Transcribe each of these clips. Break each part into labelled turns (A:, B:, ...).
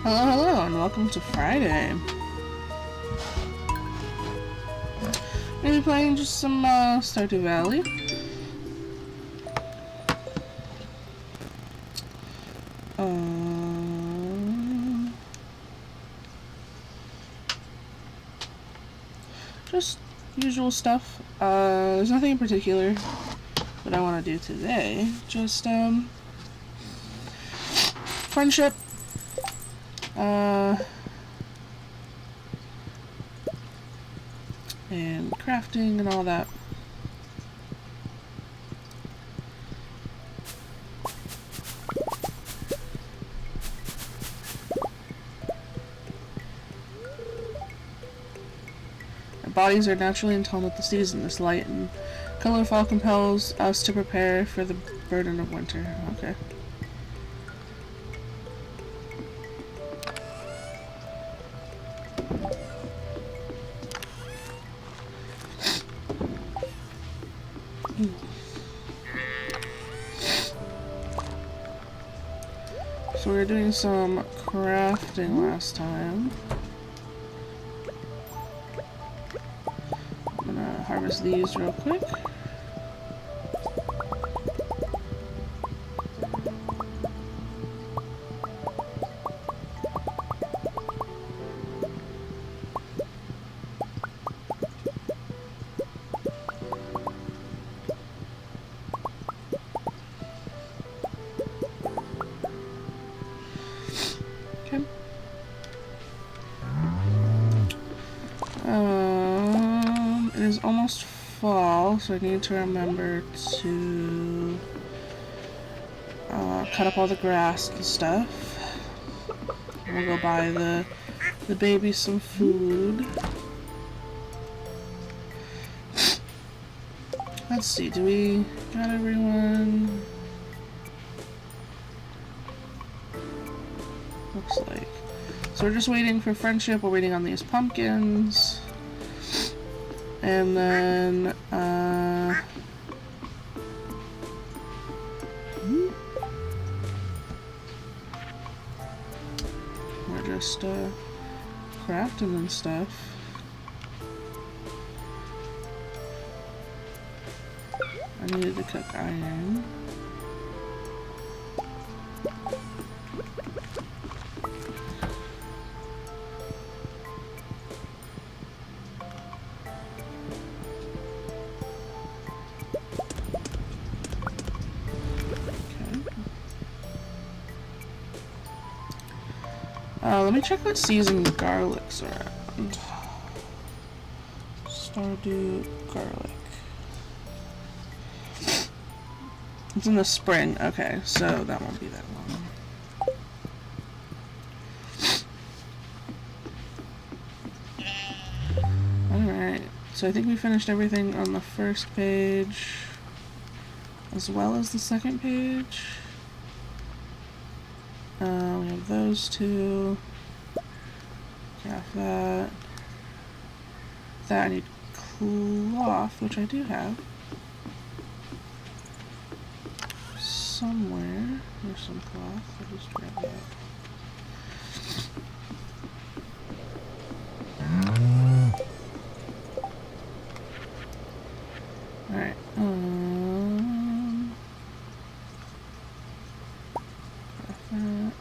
A: Hello, hello, and welcome to Friday. I'm gonna be playing just some Stardew Valley. Just usual stuff. There's nothing in particular that I want to do today. Just friendship. And crafting and all that. Our bodies are naturally in tone with the season. This light and colorful compels us to prepare for the burden of winter. Okay. So we were doing some crafting last time. I'm gonna harvest these real quick. It is almost fall, so I need to remember to cut up all the grass and stuff. I'm gonna go buy the baby some food. Let's see, do we got everyone? Looks like. So we're just waiting for friendship, we're waiting on these pumpkins. And then, we're just, crafting and stuff. I needed to cook iron. Let me check what season garlics are at. Stardew garlic. It's in the spring. Okay, so that won't be that long. Alright, so I think we finished everything on the first page as well as the second page. We have those two. Craft that. That I need cloth, which I do have. Somewhere. There's some cloth. I'll just grab that. Alright.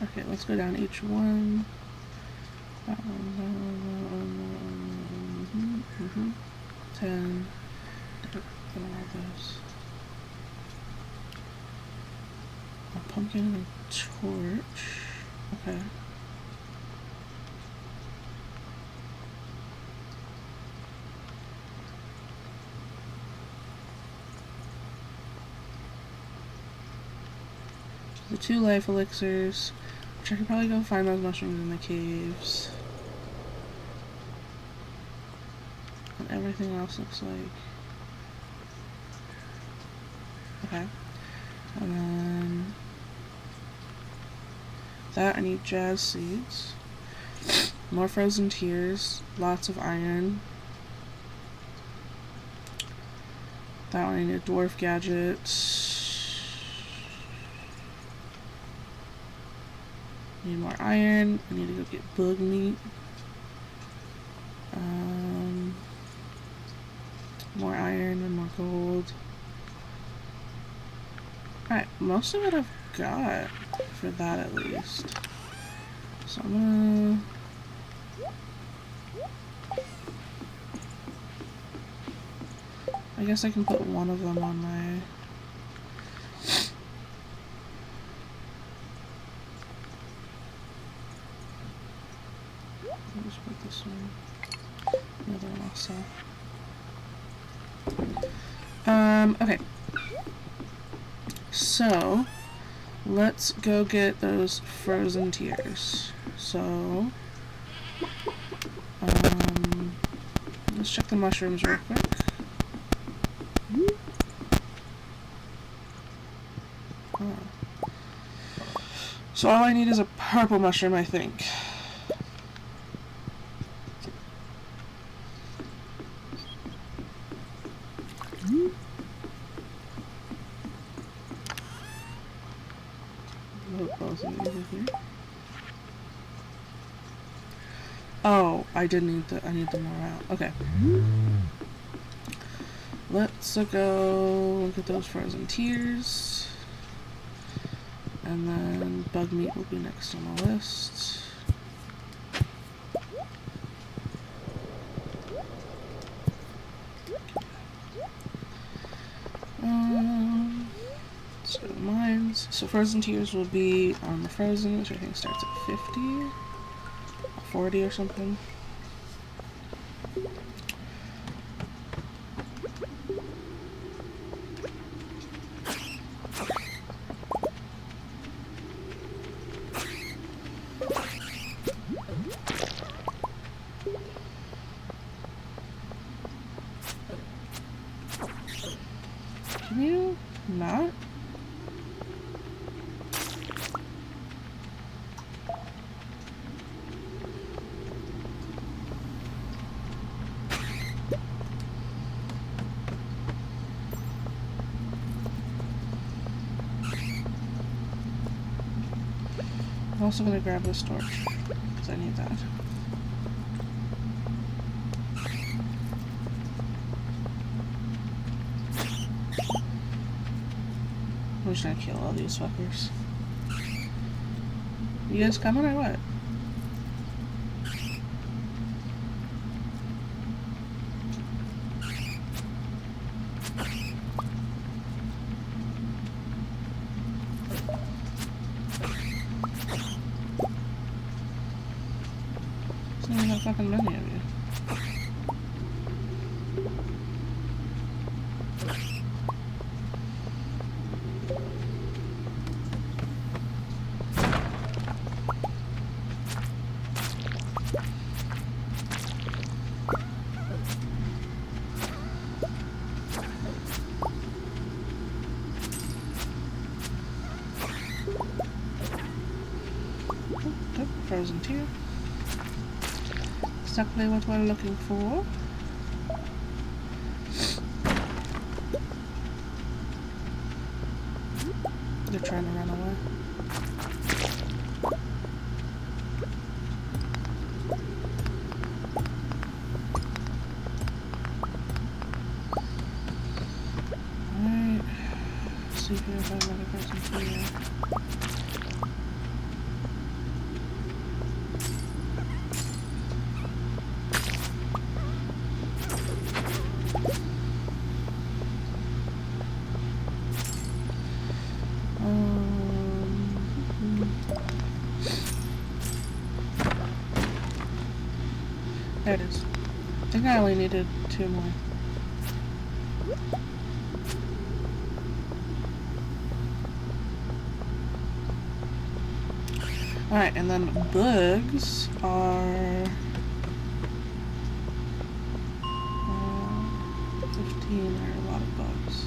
A: Okay, let's go down each one. That one, that one. 10. All those. A pumpkin and a torch. Okay. The 2 life elixirs, which I could probably go find those mushrooms in the caves. And everything else looks like. Okay. And then that I need jazz seeds. More frozen tears, lots of iron. That one I need a dwarf gadget. Need more iron. I need to go get bug meat. More iron and more gold. Alright, most of it I've got, for that at least. So I'm gonna... I guess I can put one of them on my... I'll just put this one. The other one also. Okay. So, let's go get those frozen tears. So, let's check the mushrooms real quick. Oh. So all I need is a purple mushroom, I think. Oh, I need the morale. Okay. Let's go look at those frozen tears. And then bug meat will be next on the list. So mines. So frozen tears will be on the frozen, which I think starts at 50. 40 or something. Can you not? I'm also going to grab this torch, because I need that. I'm just going to kill all these fuckers. You guys coming or what? There's not fucking many of you. Good, frozen tear. Exactly what we're looking for. They're trying to run away. Alright. Let's see if we can find another person here. There it is. I think I only needed 2 more. Alright, and then bugs are 15 are a lot of bugs.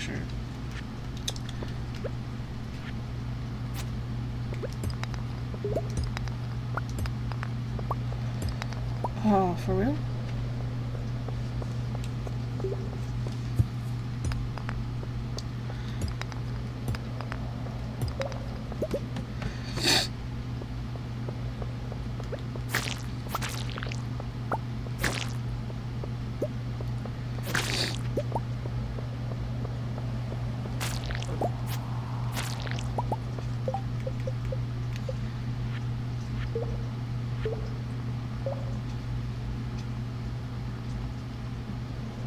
A: shirt. Oh, for real?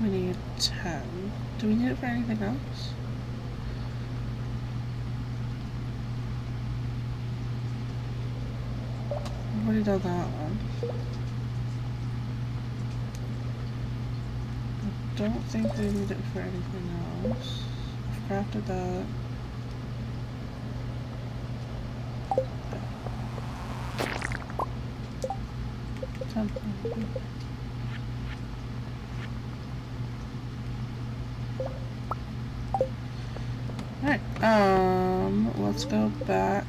A: We need 10. Do we need it for anything else? I've already done that one. I don't think we need it for anything else. I've crafted that. Alright, let's go back.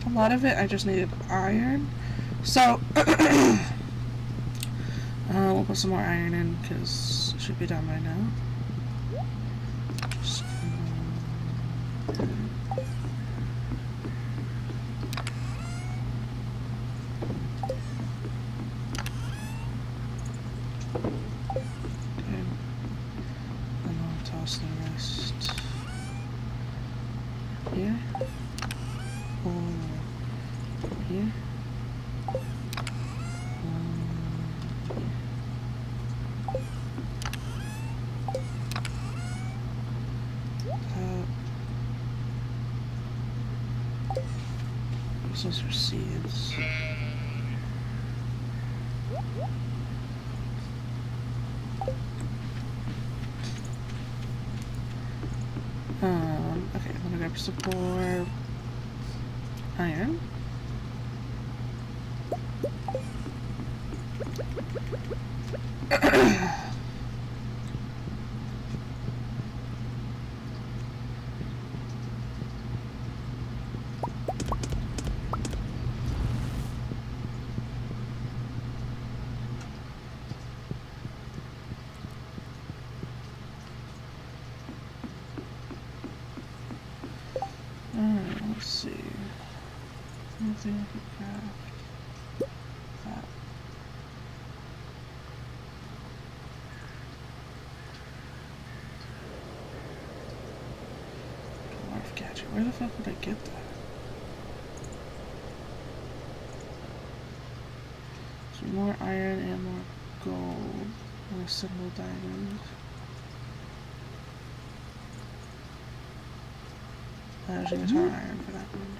A: A lot of it I just needed iron. So, we'll put some more iron in because it should be done by now. Just, the rest here or here. Those are seeds. Okay, I'm gonna grab some more iron. Let's see. Anything I can craft? That. Dwarf gadget. Where the fuck would I get that? So more iron and more gold and a single diamond. There's a guitar iron for that one.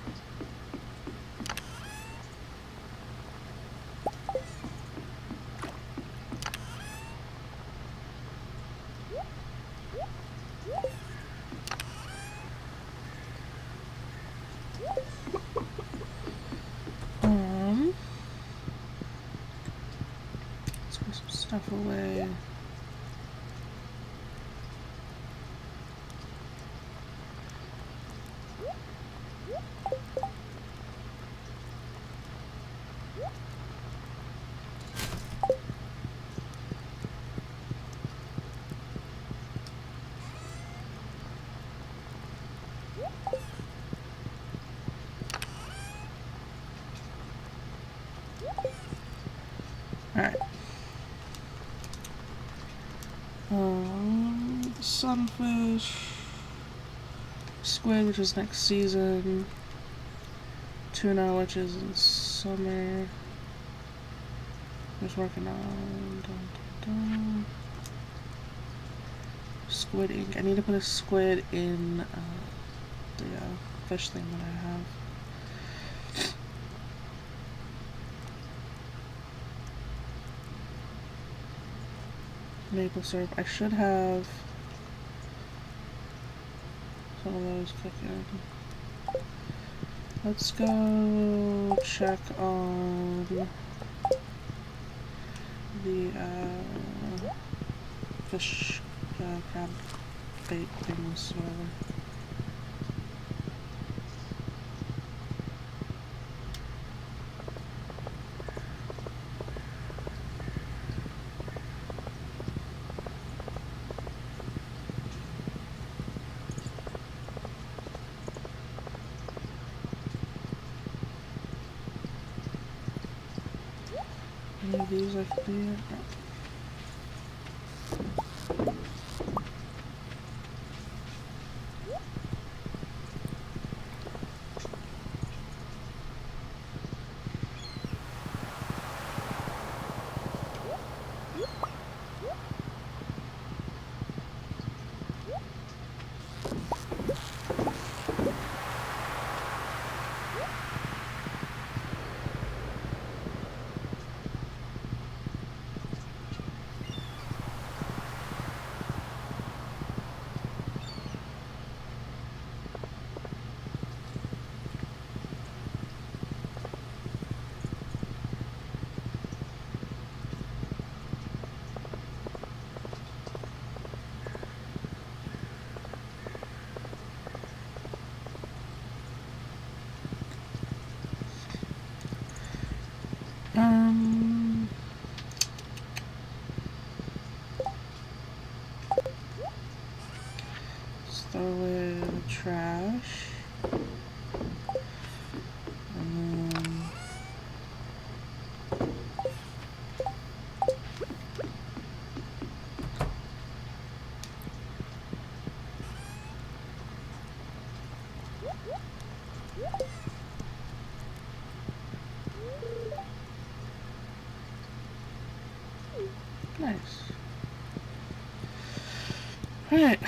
A: Let's put some stuff away. Alright. Sunfish. Squid, which is next season. Tuna, which is in summer. Just working on squid ink. I need to put a squid in the fish thing that I have. Maple syrup. I should have some of those cooking. Let's go check on the fish crab bait things, whatever. Any of these I can do yet? No. Let's throw away the trash. And then nice. Alright.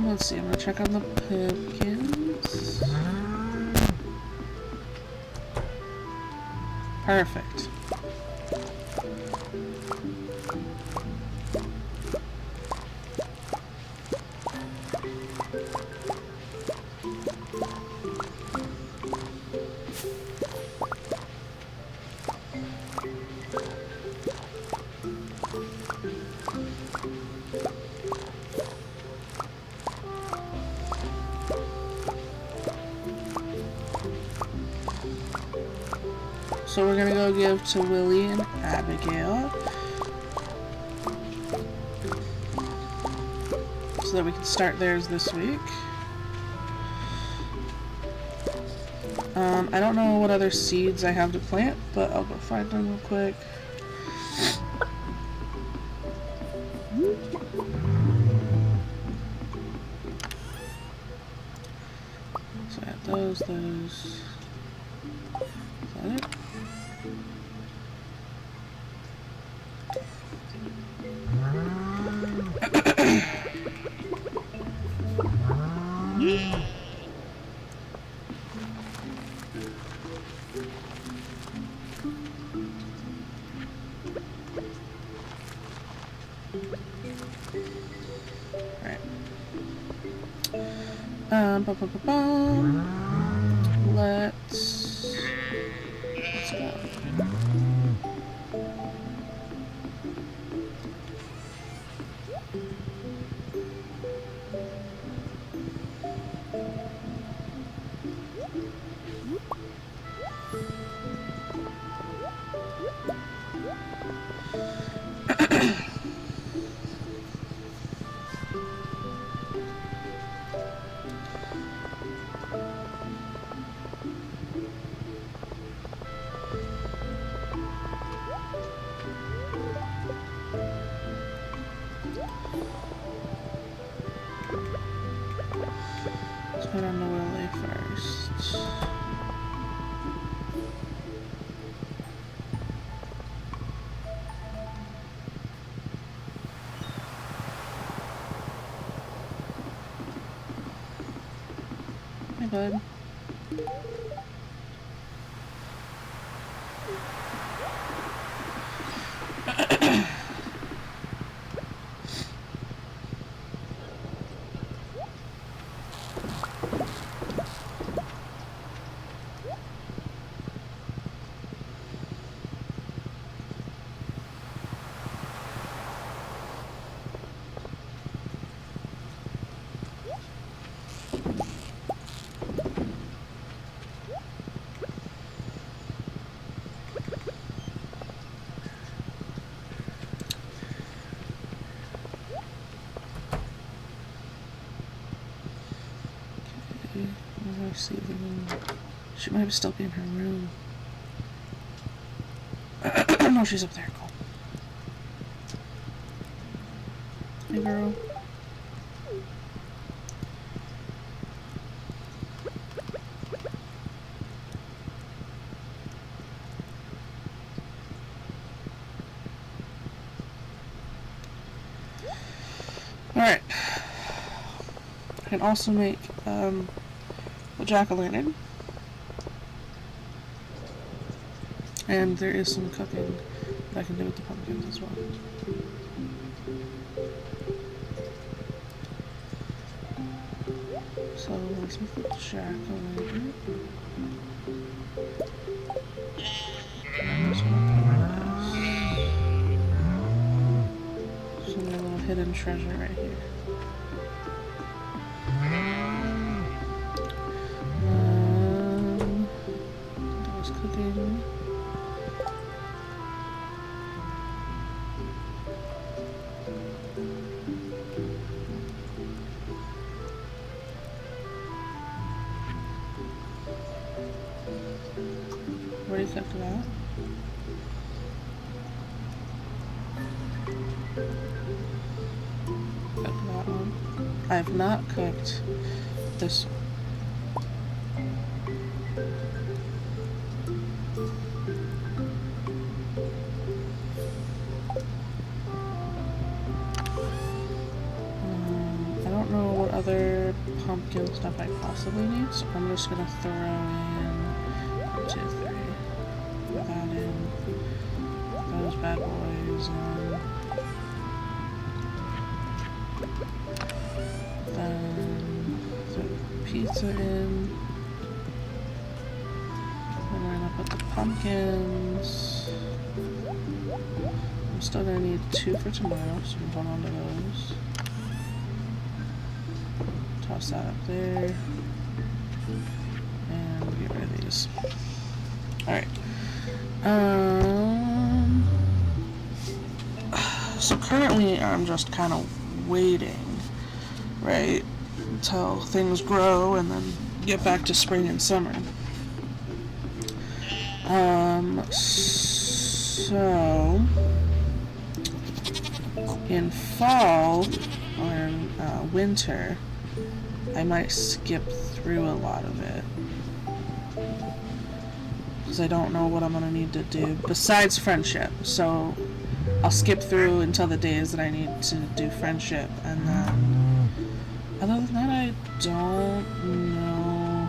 A: Let's see, I'm gonna check on the pumpkins. Perfect. So we're gonna go give to Willie and Abigail so that we can start theirs this week. I don't know what other seeds I have to plant, but I'll go find them real quick. So I have those. Is that it? Let's go. don't know where to lay first. Hi, bud. See the room. She might still be in her room. No, she's up there. Cool. Hey, girl. Alright. I can also make a jack-o'-lantern. And there is some cooking that I can do with the pumpkins as well. So let's make the jack-o'-lantern. So a little hidden treasure right here. That was cooking. What do you think of that? Cook that one. I have not cooked this one. I don't know what other pumpkin stuff I possibly need, so I'm just gonna throw in 1, 2, 3. Put that in. Those bad boys in. Then throw the pizza in. And then I'll put the pumpkins. I'm still gonna need 2 for tomorrow, so we'll hold on to those. Toss that up there. And get rid of these. Alright. So currently I'm just kind of waiting, right, until things grow and then get back to spring and summer. So in fall or in winter, I might skip through a lot of it because I don't know what I'm going to need to do besides friendship. So I'll skip through until the days that I need to do friendship, and then other than that I don't know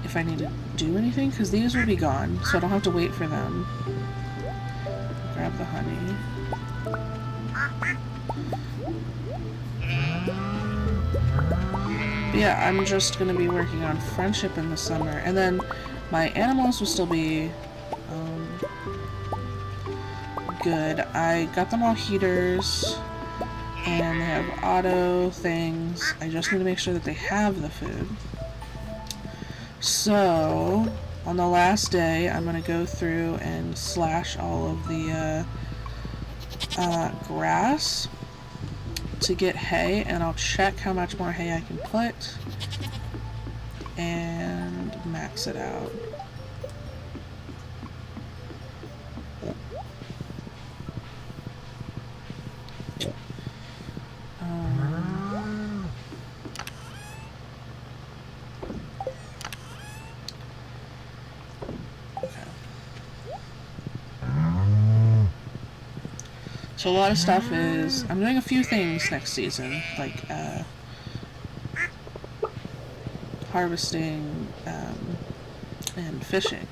A: if I need to do anything because these will be gone, so I don't have to wait for them. Grab the honey. But yeah, I'm just going to be working on friendship in the summer, and then my animals will still be good. I got them all heaters, and they have auto things. I just need to make sure that they have the food. So, on the last day, I'm going to go through and slash all of the grass to get hay, and I'll check how much more hay I can put and max it out. So a lot of stuff is, I'm doing a few things next season, like harvesting and fishing.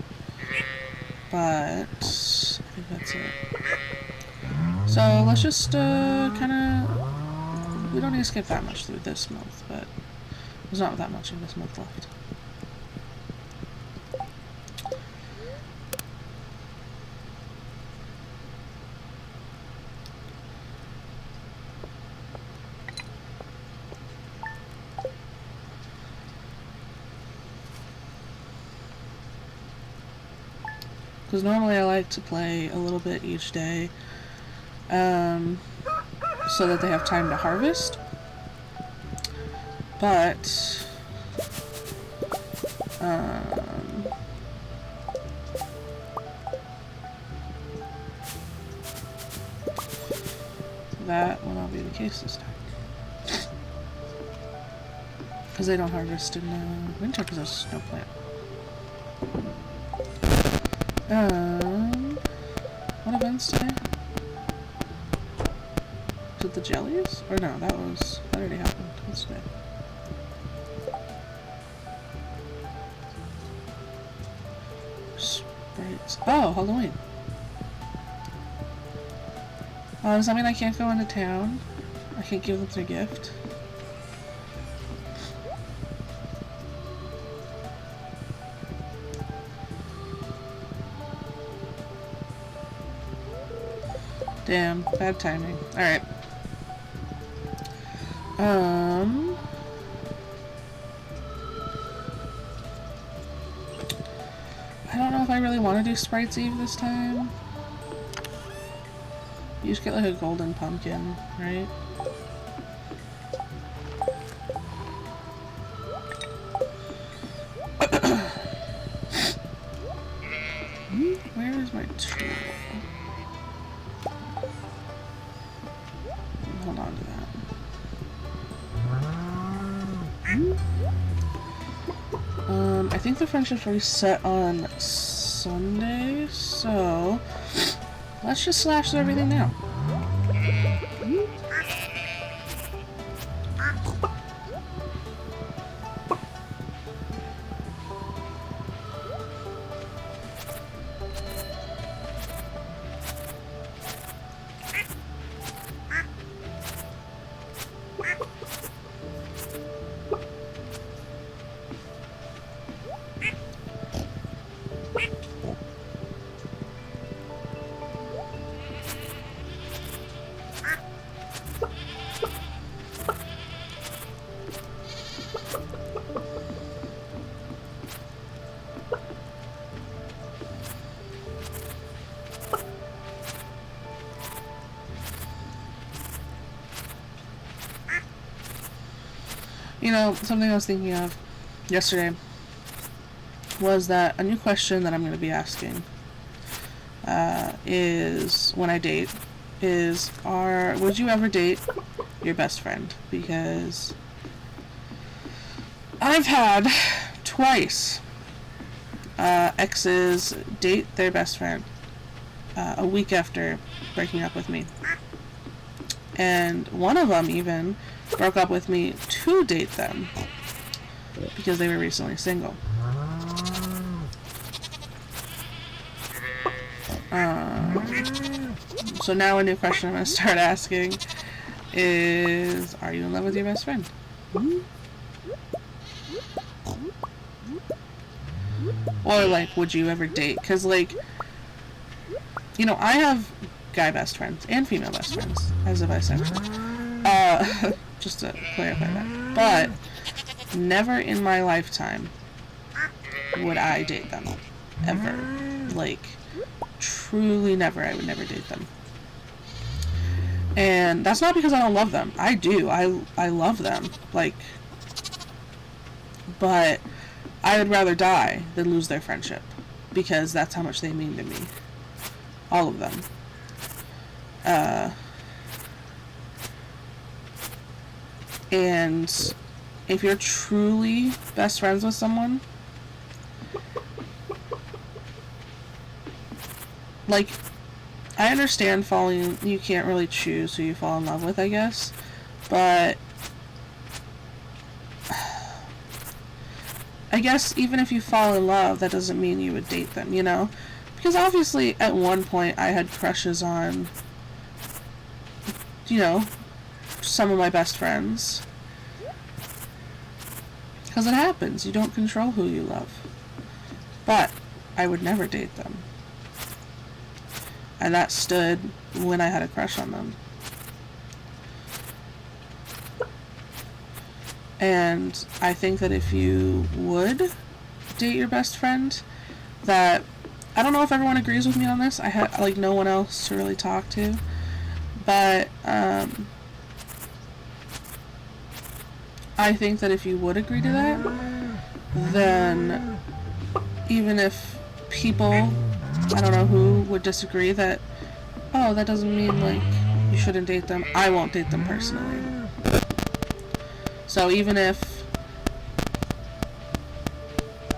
A: But I think that's it. So let's just kind of, we don't need to skip that much through this month, but there's not that much of this month left. Because normally I like to play a little bit each day, so that they have time to harvest. But that will not be the case this time. Because they don't harvest in winter because there's no plant. What events today? Is it the jellies? Or no, that already happened. What's today? Sprites. Oh, Halloween. Oh, does that mean I can't go into town? I can't give them their gift? Damn, bad timing. Alright. I don't know if I really want to do Sprites Eve this time. You just get like a golden pumpkin, right? Where is my tool? Hold on to that. I think the friendship's already set on Sunday, so let's just slash through everything now. You know, something I was thinking of yesterday was that a new question that I'm going to be asking is, when I date, is, would you ever date your best friend? Because I've had twice exes date their best friend a week after breaking up with me. And one of them even broke up with me to date them because they were recently single. So now a new question I'm going to start asking is, are you in love with your best friend? Or, like, would you ever date? Because, like, you know, I have guy best friends and female best friends as a bisexual. Just to clarify that. But never in my lifetime would I date them. Ever. Like, truly never. I would never date them. And that's not because I don't love them. I do. I love them. Like, but I would rather die than lose their friendship. Because that's how much they mean to me. All of them. And if you're truly best friends with someone, like, I understand falling, you can't really choose who you fall in love with, I guess, but I guess even if you fall in love, that doesn't mean you would date them, you know? Because obviously at one point I had crushes on, you know, some of my best friends. Because it happens, you don't control who you love. But I would never date them. And that stood when I had a crush on them. And I think that if you would date your best friend, that, I don't know if everyone agrees with me on this. I had, like, no one else to really talk to. But, I think that if you would agree to that, then even if people, I don't know who, would disagree that, oh, that doesn't mean, like, you shouldn't date them, I won't date them personally. So even if,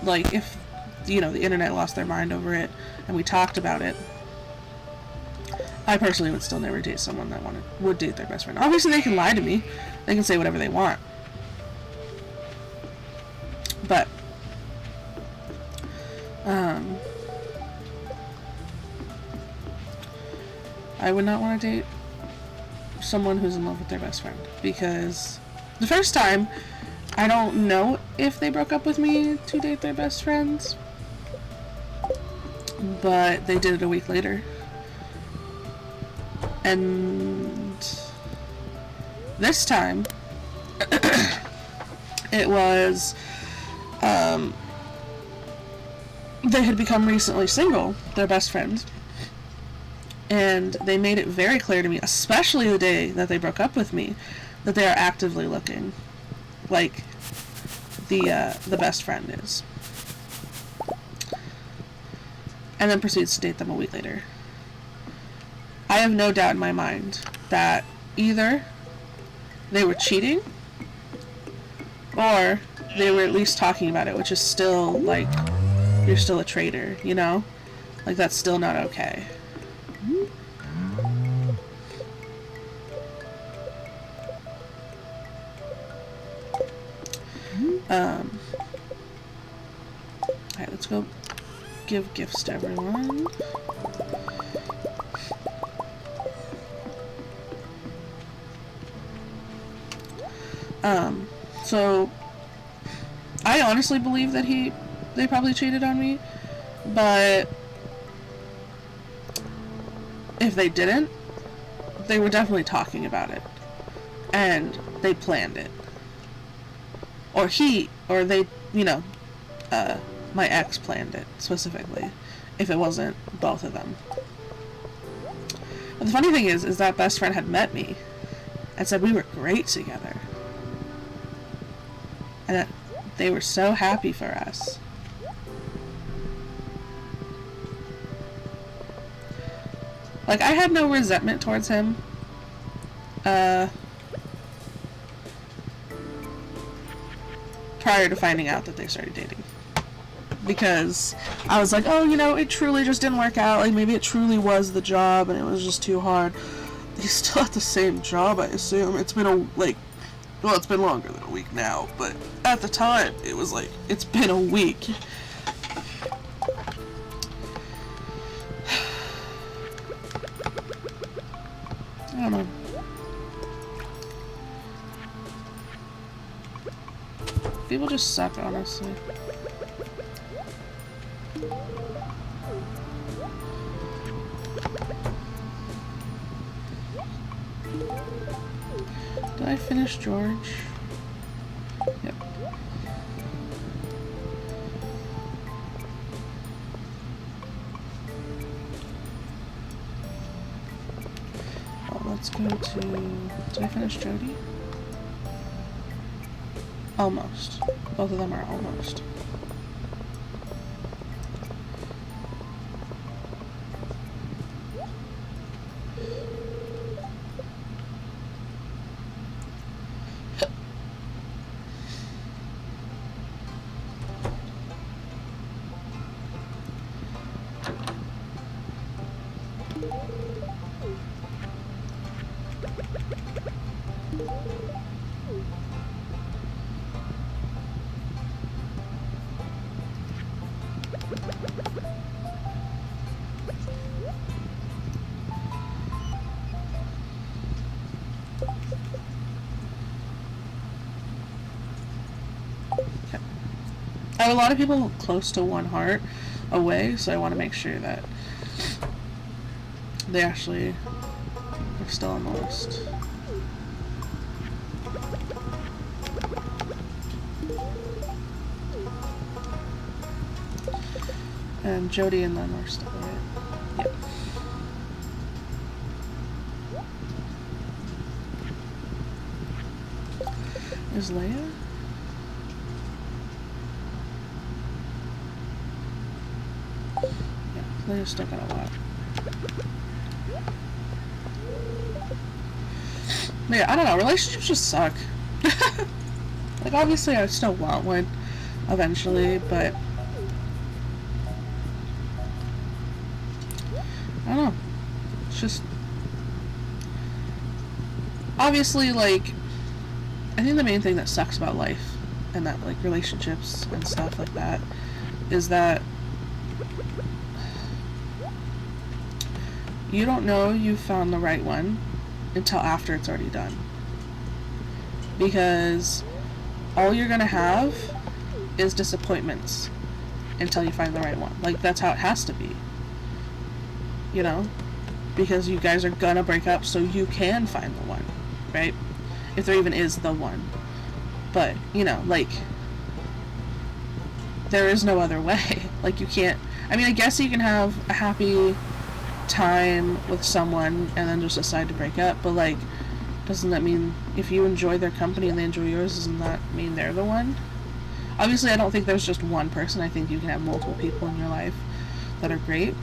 A: like, if, you know, the internet lost their mind over it and we talked about it, I personally would still never date someone that would date their best friend. Obviously they can lie to me, they can say whatever they want, but I would not want to date someone who's in love with their best friend, because the first time, I don't know if they broke up with me to date their best friends, but they did it a week later. And this time, it was, they had become recently single, their best friend, and they made it very clear to me, especially the day that they broke up with me, that they are actively looking, like the best friend is. And then proceeds to date them a week later. I have no doubt in my mind that either they were cheating or they were at least talking about it, which is still, like, you're still a traitor, you know? Like, that's still not okay. Alright, let's go give gifts to everyone. So I honestly believe that they probably cheated on me, but if they didn't, they were definitely talking about it, and they planned it. Or they, you know, my ex planned it, specifically, if it wasn't both of them. But the funny thing is that best friend had met me, and said we were great together. And that they were so happy for us. Like, I had no resentment towards him. Prior to finding out that they started dating. Because I was like, oh, you know, it truly just didn't work out. Like, maybe it truly was the job and it was just too hard. He's still at the same job, I assume. It's been well, it's been longer than a week now, but at the time, it was like, it's been a week. I don't know. People just suck, honestly. Did I finish George? Yep. Well, let's go to... Did I finish Jody? Almost. Both of them are almost. I have a lot of people close to one heart away, so I want to make sure that they actually are still on the list. And Jody and them are still, right? Yep. Is Leia? Yeah, Leia's still got a lot. But yeah, I don't know, relationships just suck. Like, obviously I still want one eventually, but I don't know. It's just obviously, like, I think the main thing that sucks about life and that, like, relationships and stuff like that is that you don't know you've found the right one until after it's already done. Because all you're gonna have is disappointments until you find the right one. Like, that's how it has to be. You know? Because you guys are gonna break up so you can find the one, right? If there even is the one. But, you know, like, there is no other way. Like, you can't, I mean, I guess you can have a happy time with someone and then just decide to break up, but, like, doesn't that mean if you enjoy their company and they enjoy yours, doesn't that mean they're the one? Obviously, I don't think there's just one person. I think you can have multiple people in your life that are great.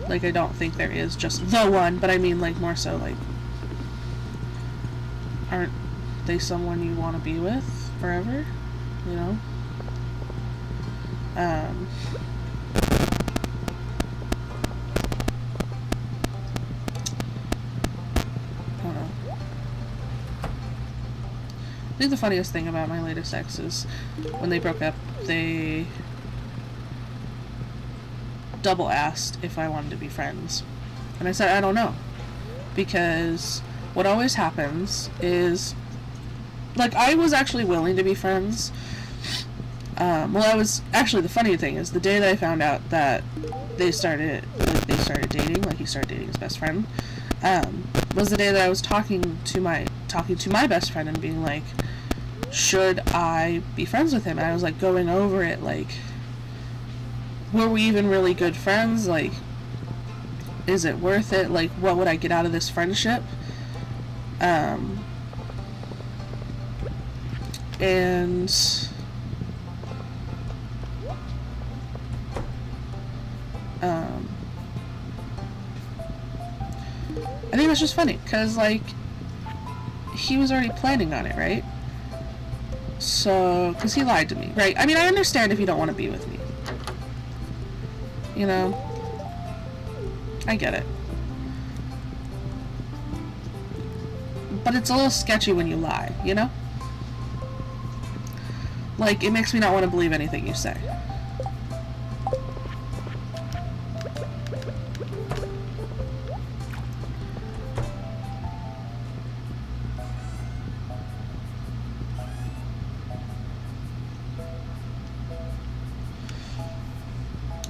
A: Like, I don't think there is just the one, but I mean, like, more so, like, aren't they someone you want to be with forever? You know? I don't know. I think the funniest thing about my latest ex is when they broke up, they double asked if I wanted to be friends. And I said, I don't know. Because what always happens is, like, I was actually willing to be friends. Well, I was, actually, the funny thing is, the day that I found out that they started dating, like, he started dating his best friend, was the day that I was talking to my best friend and being like, should I be friends with him? And I was, like, going over it, like, were we even really good friends? Like, is it worth it? Like, what would I get out of this friendship? And I think that's just funny, because, like, he was already planning on it, right? So, because he lied to me, right? I mean, I understand if you don't want to be with me. You know? I get it. But it's a little sketchy when you lie, you know? Like, it makes me not want to believe anything you say.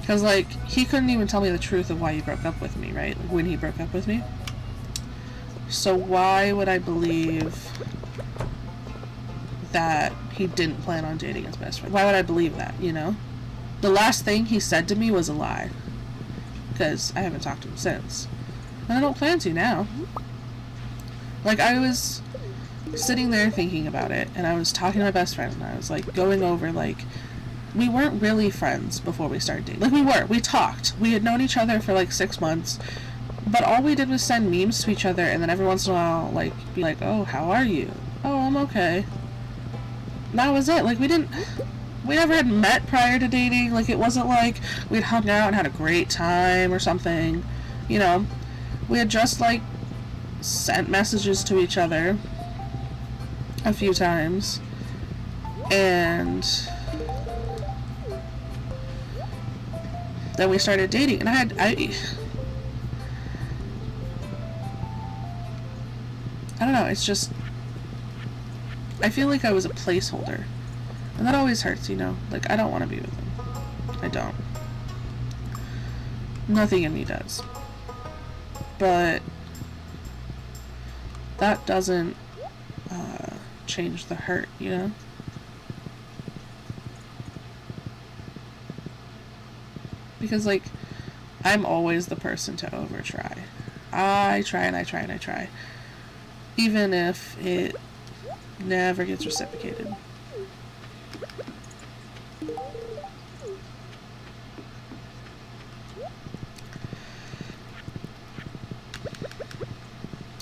A: Because, like, he couldn't even tell me the truth of why he broke up with me, right? Like, when he broke up with me. So why would I believe that he didn't plan on dating his best friend? Why would I believe that, you know? The last thing he said to me was a lie. Because I haven't talked to him since. And I don't plan to now. Like, I was sitting there thinking about it, and I was talking to my best friend, and I was, like, going over, like, we weren't really friends before we started dating. Like, we talked. We had known each other for, like, 6 months, but all we did was send memes to each other, and then every once in a while, like, be like, oh, how are you? Oh, I'm okay. And that was it. Like, we never had met prior to dating. Like, it wasn't like we'd hung out and had a great time or something. You know, we had just, like, sent messages to each other a few times, and then we started dating, and I don't know, it's just, I feel like I was a placeholder. And that always hurts, you know? Like, I don't want to be with him. I don't. Nothing in me does. But that doesn't change the hurt, you know? Because, like, I'm always the person to overtry. I try and I try and I try. Even if it never gets reciprocated.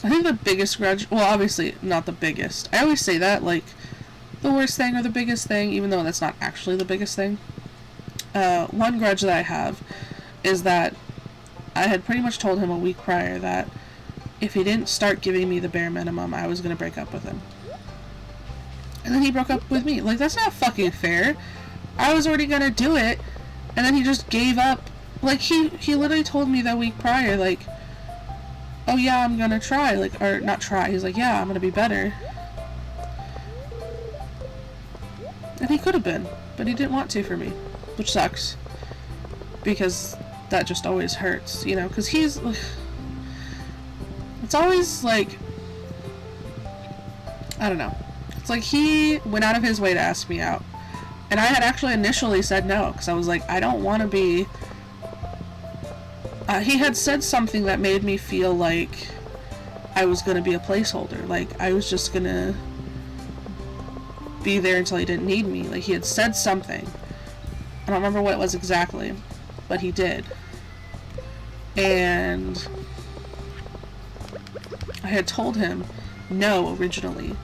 A: I think the biggest grudge, well, obviously not the biggest. I always say that, like, the worst thing or the biggest thing, even though that's not actually the biggest thing. One grudge that I have is that I had pretty much told him a week prior that if he didn't start giving me the bare minimum, I was going to break up with him. And then he broke up with me. Like, that's not fucking fair. I was already going to do it, and then he just gave up. Like, he literally told me that week prior, like, oh yeah, I'm going to try. Like, or not try. He's like, yeah, I'm going to be better. And he could have been, but he didn't want to for me, which sucks. Because that just always hurts, you know, because he's, it's always like, I don't know, it's like he went out of his way to ask me out, and I had actually initially said no, because I was like, I don't want to be, he had said something that made me feel like I was going to be a placeholder, like I was just going to be there until he didn't need me. Like, he had said something, I don't remember what it was exactly, but he did. And I had told him no originally,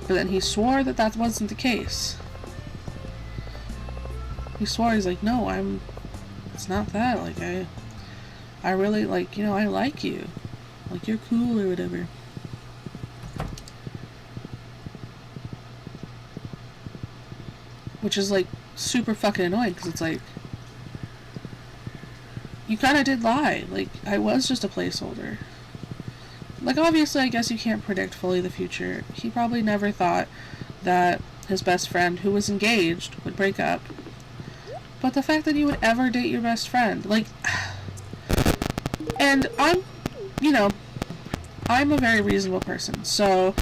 A: but then he swore that that wasn't the case. He swore, he's like, no, it's not that, like, I really, like, you know, I like you, like, you're cool or whatever. Which is, like, super fucking annoying, because it's like, you kind of did lie. Like, I was just a placeholder. Like, obviously, I guess you can't predict fully the future. He probably never thought that his best friend, who was engaged, would break up. But the fact that you would ever date your best friend, like, and I'm, you know, I'm a very reasonable person, so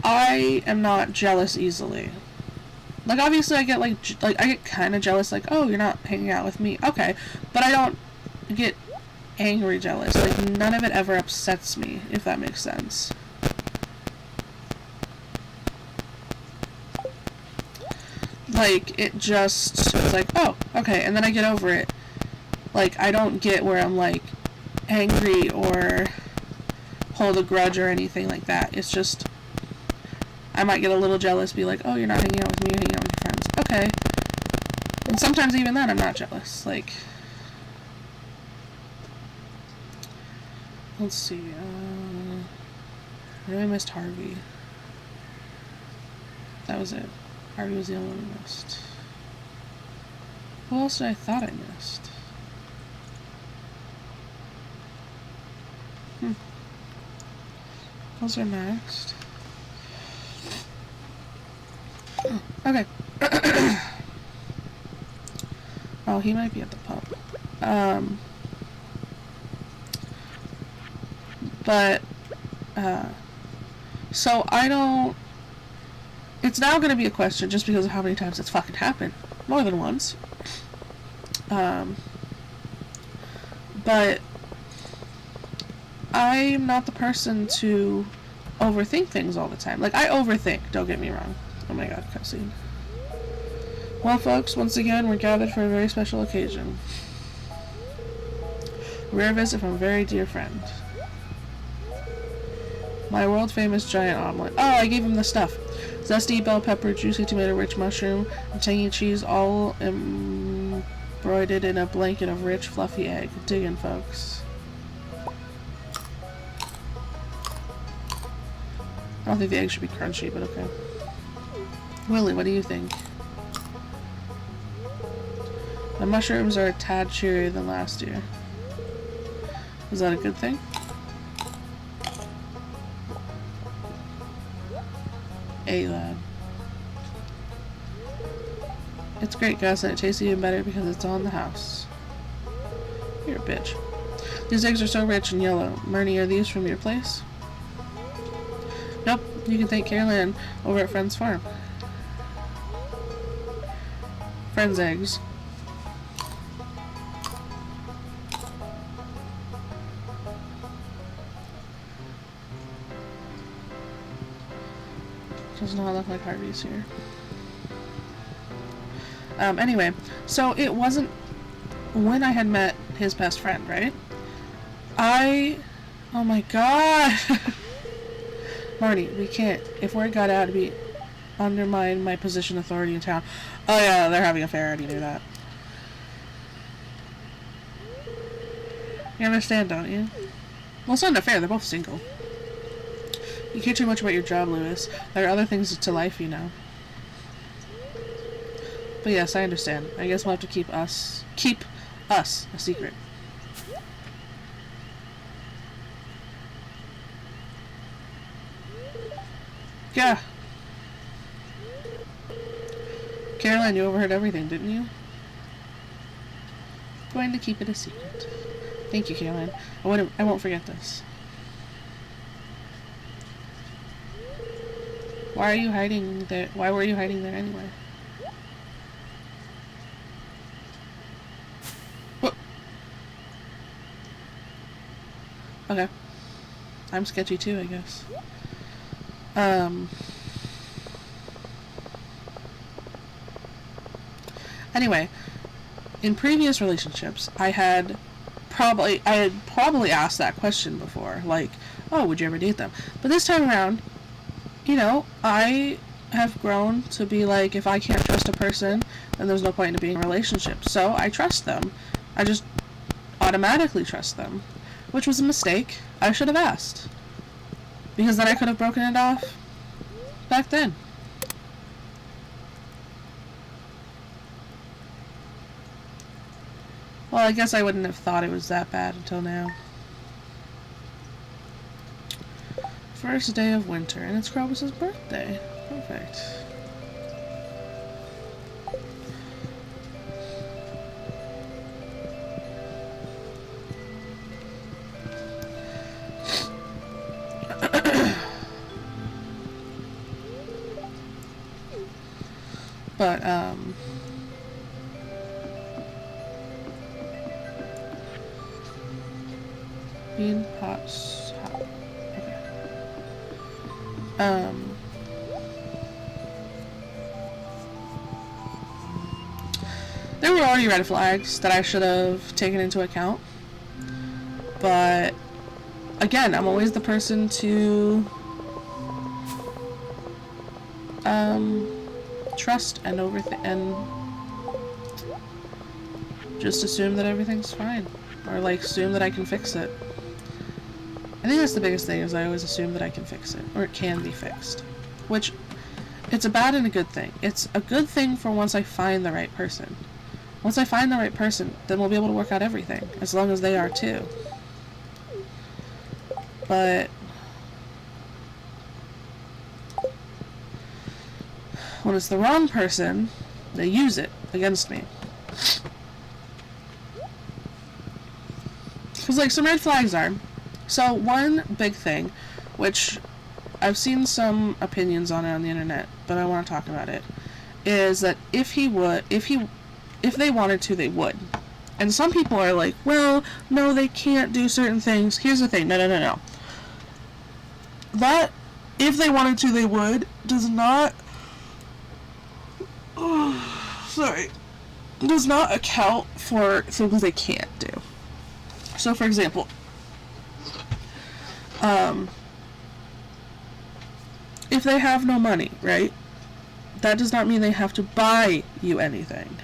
A: I am not jealous easily. Like, obviously, I get, I get kind of jealous, like, oh, you're not hanging out with me. Okay. But I don't get angry jealous. Like, none of it ever upsets me, if that makes sense. Like, it's like, oh, okay, and then I get over it. Like, I don't get where I'm, like, angry or hold a grudge or anything like that. It's just, I might get a little jealous, be like, oh, you're not hanging out with me, you're hanging out with your friends. Okay. And sometimes even then, I'm not jealous. Like, let's see, I really missed Harvey. That was it. Harvey was the only one I missed. Who else did I thought I missed? Those are next. Okay. Oh, he might be at the pub. So I don't... It's now going to be a question just because of how many times it's fucking happened. More than once. But I'm not the person to overthink things all the time. Like, I overthink, don't get me wrong. Oh my god, cutscene. Well, folks, once again, we're gathered for a very special occasion. A rare visit from a very dear friend. My world-famous giant omelet. Oh, I gave him the stuff. Zesty bell pepper, juicy tomato, rich mushroom, and tangy cheese, all embroidered in a blanket of rich, fluffy egg. Dig in, folks. I don't think the egg should be crunchy, but okay. Willie, what do you think? The mushrooms are a tad cheerier than last year. Is that a good thing? A lad. It's great, Gus, and it tastes even better because it's all in the house. You're a bitch. These eggs are so rich and yellow. Marnie, are these from your place? Nope. You can thank Caroline over at Friend's Farm. Friend's eggs. Does not look like Harvey's here. Anyway, so it wasn't when I had met his best friend, right? Oh my god! Marnie, we can't. If word got out, it'd be undermine my position authority in town. Oh yeah, they're having a fair, I already knew that. You understand, don't you? Well, it's not unfair, they're both single. You care too much about your job, Lewis. There are other things to life, you know. But yes, I understand. I guess we'll have to keep us a secret. Yeah. Caroline, you overheard everything, didn't you? Going to keep it a secret. Thank you, Caroline. I won't forget this. Why are you hiding there? Why were you hiding there anyway? What? Okay. I'm sketchy too, I guess. Anyway, in previous relationships, I had probably asked that question before, like, oh, would you ever date them? But this time around, you know, I have grown to be like, if I can't trust a person, then there's no point in being in a relationship. So I trust them. I just automatically trust them, which was a mistake. I should have asked, because then I could have broken it off back then. Well, I guess I wouldn't have thought it was that bad until now. First day of winter, and it's Krobus' birthday. Perfect. But, bean pots hot. Okay. There were already red flags that I should have taken into account. But, again, I'm always the person to, trust and and just assume that everything's fine. Or, like, assume that I can fix it. I think that's the biggest thing, is I always assume that I can fix it. Or it can be fixed. Which, it's a bad and a good thing. It's a good thing for once I find the right person. Once I find the right person, then we'll be able to work out everything. As long as they are, too. But when it's the wrong person, they use it against me. Because, like, some red flags are... So, one big thing, which I've seen some opinions on it on the internet, but I want to talk about it, is that if they wanted to, they would. And some people are like, well, no, they can't do certain things. Here's the thing. No. That, if they wanted to, they would, does not... does not account for things they can't do. So, for example, if they have no money, right, that does not mean they have to buy you anything.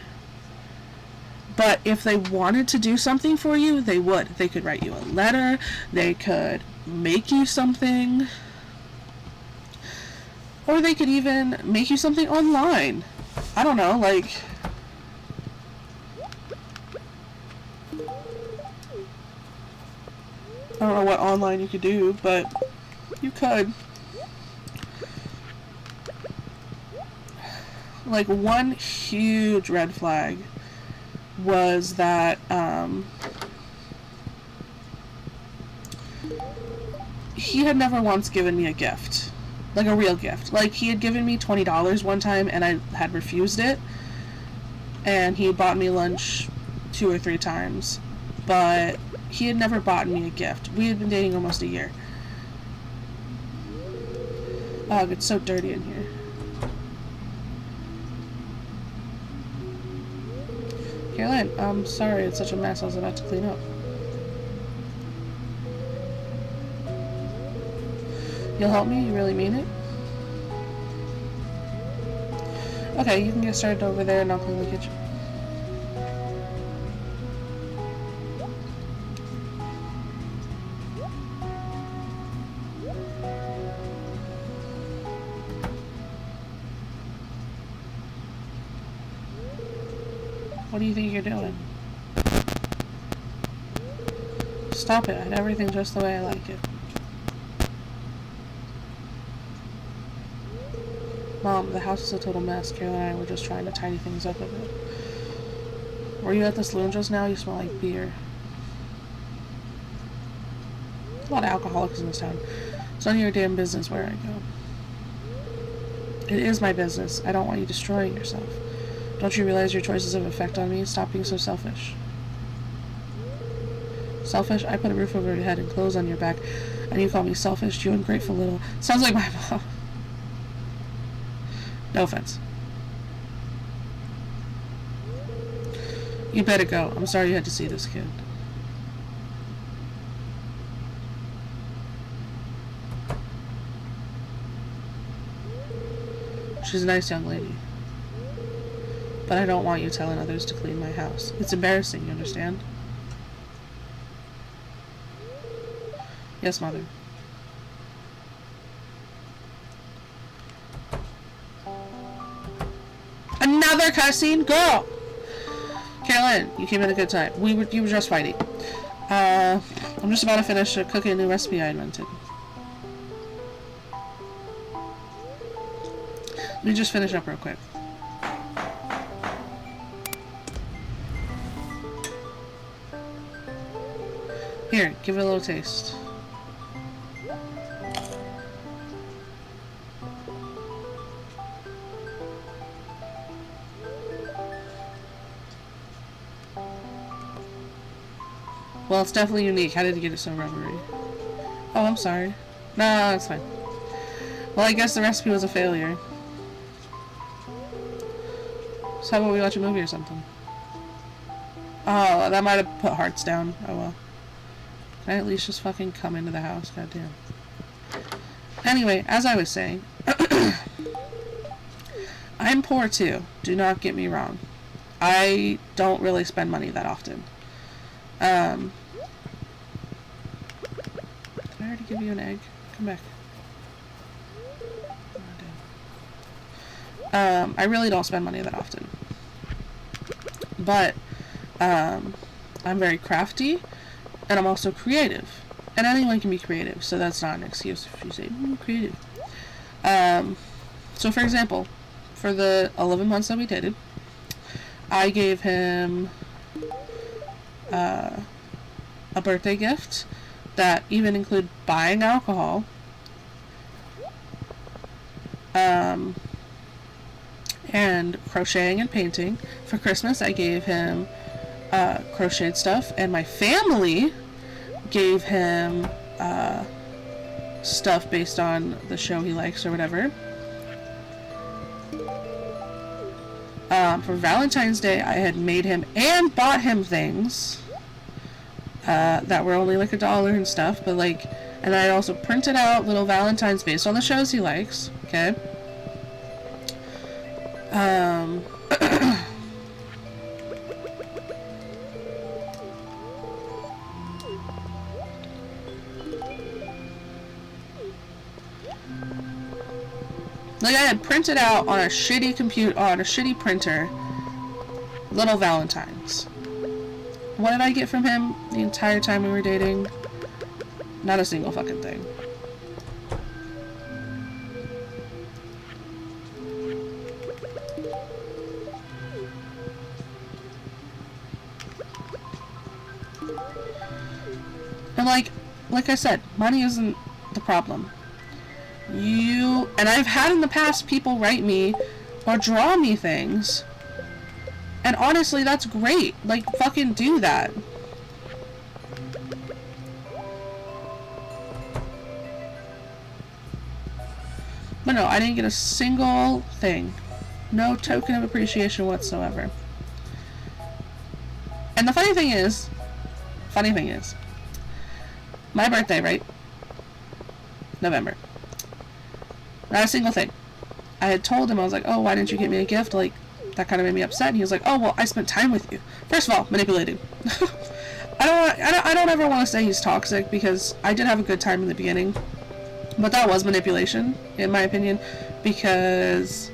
A: But if they wanted to do something for you, they would. They could write you a letter, they could make you something, or they could even make you something online. I don't know, like... I don't know what online you could do, but you could. like, one huge red flag was that, he had never once given me a gift. Like, a real gift. Like, he had given me $20 one time, and I had refused it. And he bought me lunch 2 or 3 times. But he had never bought me a gift. We had been dating almost a year. Oh, it's so dirty in here. Caroline, I'm sorry, it's such a mess. I was about to clean up. You'll help me? You really mean it? Okay, you can get started over there and I'll clean the kitchen. What do you think you're doing? Stop it. I had everything just the way I like it. Mom, the house is a total mess. Carol and I were just trying to tidy things up a bit. Were you at the saloon just now? You smell like beer. There's a lot of alcoholics in this town. It's none of your damn business where I go. It is my business. I don't want you destroying yourself. Don't you realize your choices have an effect on me? Stop being so selfish. Selfish? I put a roof over your head and clothes on your back, and you call me selfish, you ungrateful little... Sounds like my mom. No offense. You better go. I'm sorry you had to see this kid. She's a nice young lady. But I don't want you telling others to clean my house. It's embarrassing, you understand? Yes, Mother. Another cussing girl! Caroline, you came at a good time. You were just fighting. I'm just about to finish cooking a new recipe I invented. Let me just finish up real quick. Here, give it a little taste. Well, it's definitely unique. How did you get it so rubbery? Oh, I'm sorry. No, it's fine. Well, I guess the recipe was a failure. So how about we watch a movie or something? Oh, that might have put hearts down. Oh well. Can I at least just fucking come into the house? Goddamn. Anyway, as I was saying, I'm poor too. Do not get me wrong. I don't really spend money that often. Did I already give you an egg? Come back. Oh, damn. I really don't spend money that often. But, I'm very crafty, and I'm also creative. And anyone can be creative, so that's not an excuse if you say, creative. So for example, for the 11 months that we dated, I gave him a birthday gift that even included buying alcohol, and crocheting and painting. For Christmas, I gave him crocheted stuff, and my family gave him stuff based on the show he likes or whatever. For Valentine's Day, I had made him and bought him things that were only like $1 and stuff, but like, and I also printed out little Valentines based on the shows he likes. Okay. Like I had printed out on a shitty shitty printer little Valentines. What did I get from him the entire time we were dating? Not a single fucking thing. And like I said, money isn't the problem. And I've had in the past people write me or draw me things, and honestly, that's great. Like, fucking do that. But no, I didn't get a single thing. No token of appreciation whatsoever. And the funny thing is, my birthday, right? November. Not a single thing. I had told him, I was like, oh, why didn't you get me a gift? Like, that kind of made me upset. And he was like, oh, well, I spent time with you. First of all, manipulating. I don't ever want to say he's toxic, because I did have a good time in the beginning. But that was manipulation, in my opinion, because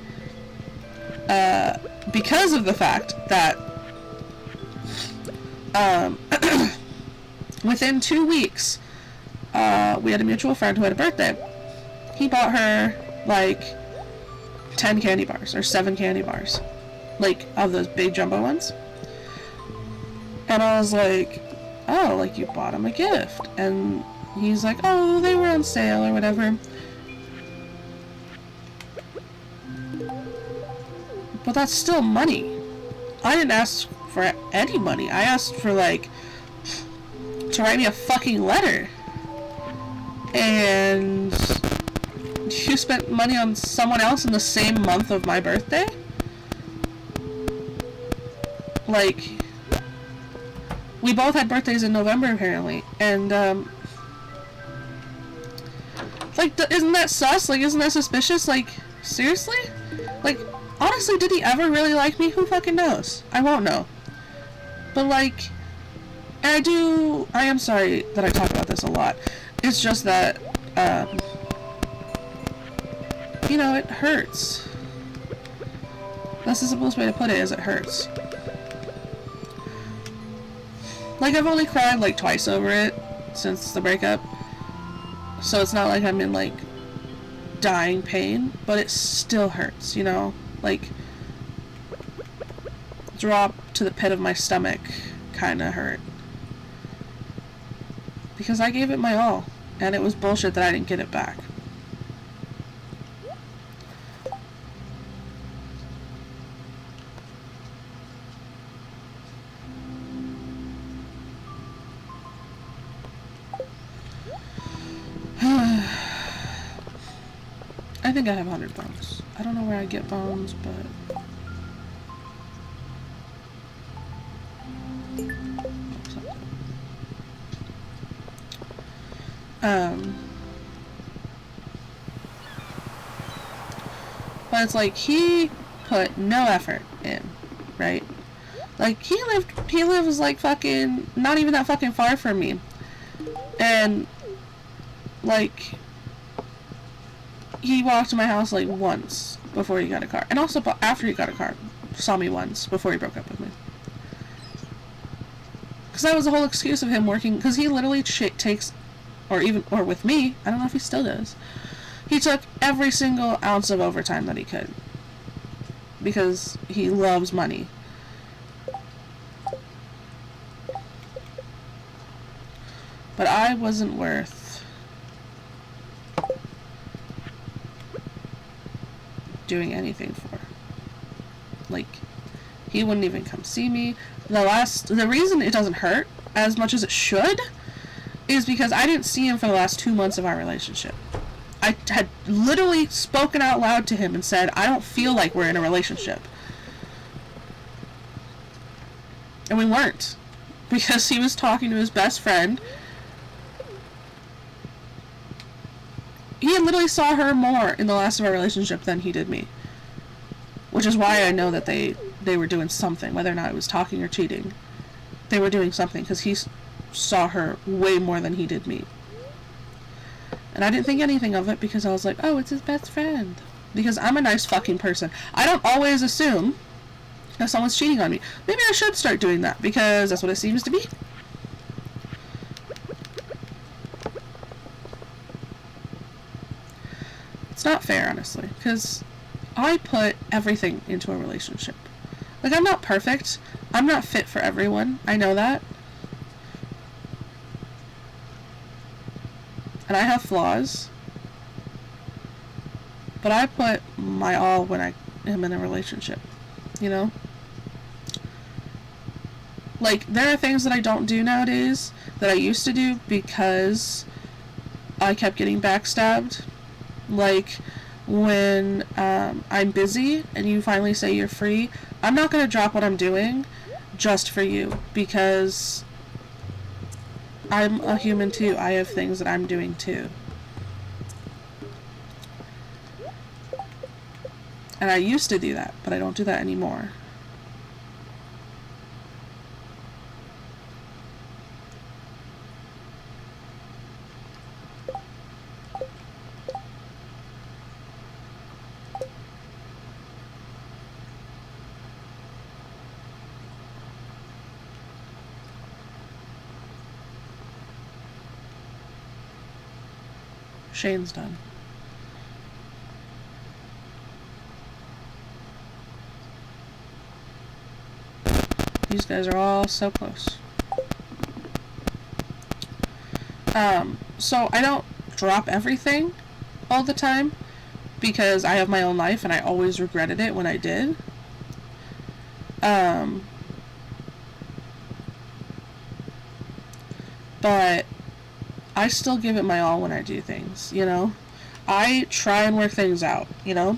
A: of the fact that within 2 weeks, we had a mutual friend who had a birthday. He bought her like 10 candy bars or 7 candy bars, like of those big jumbo ones. And I was like, oh, like you bought him a gift. And he's like, oh, they were on sale or whatever. But that's still money. I didn't ask for any money. I asked for, like, to write me a fucking letter. And you spent money on someone else in the same month of my birthday? Like, we both had birthdays in November, apparently. And, like, isn't that sus? Like, isn't that suspicious? Like, seriously? Like, honestly, did he ever really like me? Who fucking knows? I won't know. But, like, and I am sorry that I talk about this a lot. It's just that, you know, it hurts. That's the simplest way to put it, is it hurts. Like, I've only cried, like, twice over it since the breakup. So it's not like I'm in, like, dying pain, but it still hurts, you know? Like, drop to the pit of my stomach kinda hurt. Because I gave it my all, and it was bullshit that I didn't get it back. I think I have 100 bones. I don't know where I get bones, but... But it's like, he put no effort in, right? Like, he lives like fucking, not even that fucking far from me. And, like, he walked to my house like once before he got a car. And also after he got a car, saw me once before he broke up with me. Because that was the whole excuse of him working, because he literally takes, or with me, I don't know if he still does, he took every single ounce of overtime that he could. Because he loves money. But I wasn't worth doing anything for. Like, he wouldn't even come see me. The reason it doesn't hurt as much as it should is because I didn't see him for the last 2 months of our relationship. I had literally spoken out loud to him and said, I don't feel like we're in a relationship. And we weren't. Because he was talking to his best friend. He literally saw her more in the last of our relationship than he did me. Which is why I know that they were doing something, whether or not it was talking or cheating. They were doing something, because he saw her way more than he did me. And I didn't think anything of it, because I was like, oh, it's his best friend. Because I'm a nice fucking person. I don't always assume that someone's cheating on me. Maybe I should start doing that, because that's what it seems to be. It's not fair, honestly, because I put everything into a relationship. Like, I'm not perfect. I'm not fit for everyone. I know that. and I have flaws, but I put my all when I am in a relationship, you know? Like, there are things that I don't do nowadays that I used to do because I kept getting backstabbed. Like, when I'm busy and you finally say you're free, I'm not going to drop what I'm doing just for you, because I'm a human too. I have things that I'm doing too. And I used to do that, but I don't do that anymore. Shane's done. These guys are all so close. So I don't drop everything all the time because I have my own life and I always regretted it when I did. But I still give it my all when I do things, you know? I try and work things out, you know?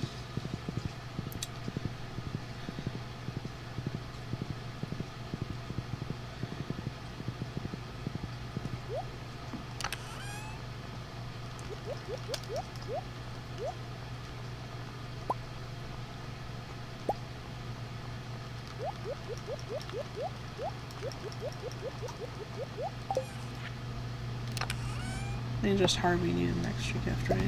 A: And just Harvey needed an extra gift, right?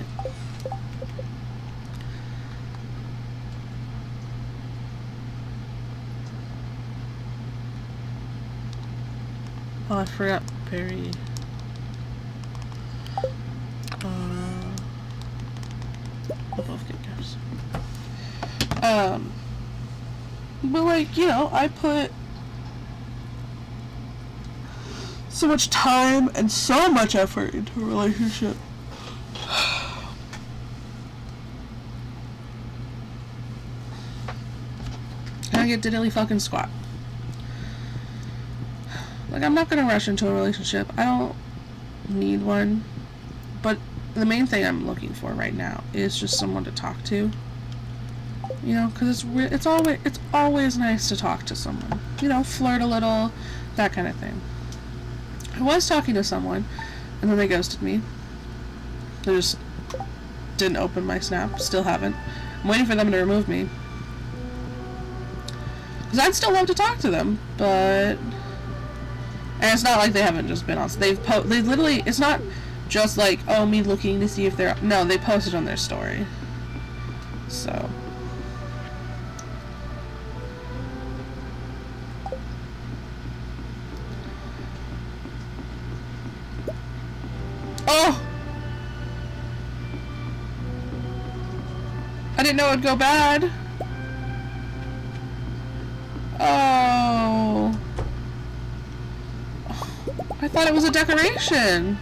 A: Oh, I forgot Perry. We'll both get gifts. But like, you know, I put so much time and so much effort into a relationship. And I get diddly fucking squat. Like, I'm not gonna rush into a relationship. I don't need one. But the main thing I'm looking for right now is just someone to talk to. You know, because it's always nice to talk to someone. You know, flirt a little, that kind of thing. I was talking to someone, and then they ghosted me. They just didn't open my Snap. Still haven't. I'm waiting for them to remove me. Because I'd still love to talk to them, but... And it's not like they haven't just been on... They literally... It's not just like, oh, me looking to see if they're... No, they posted on their story. So... Oh! I didn't know it'd go bad. Oh. I thought it was a decoration.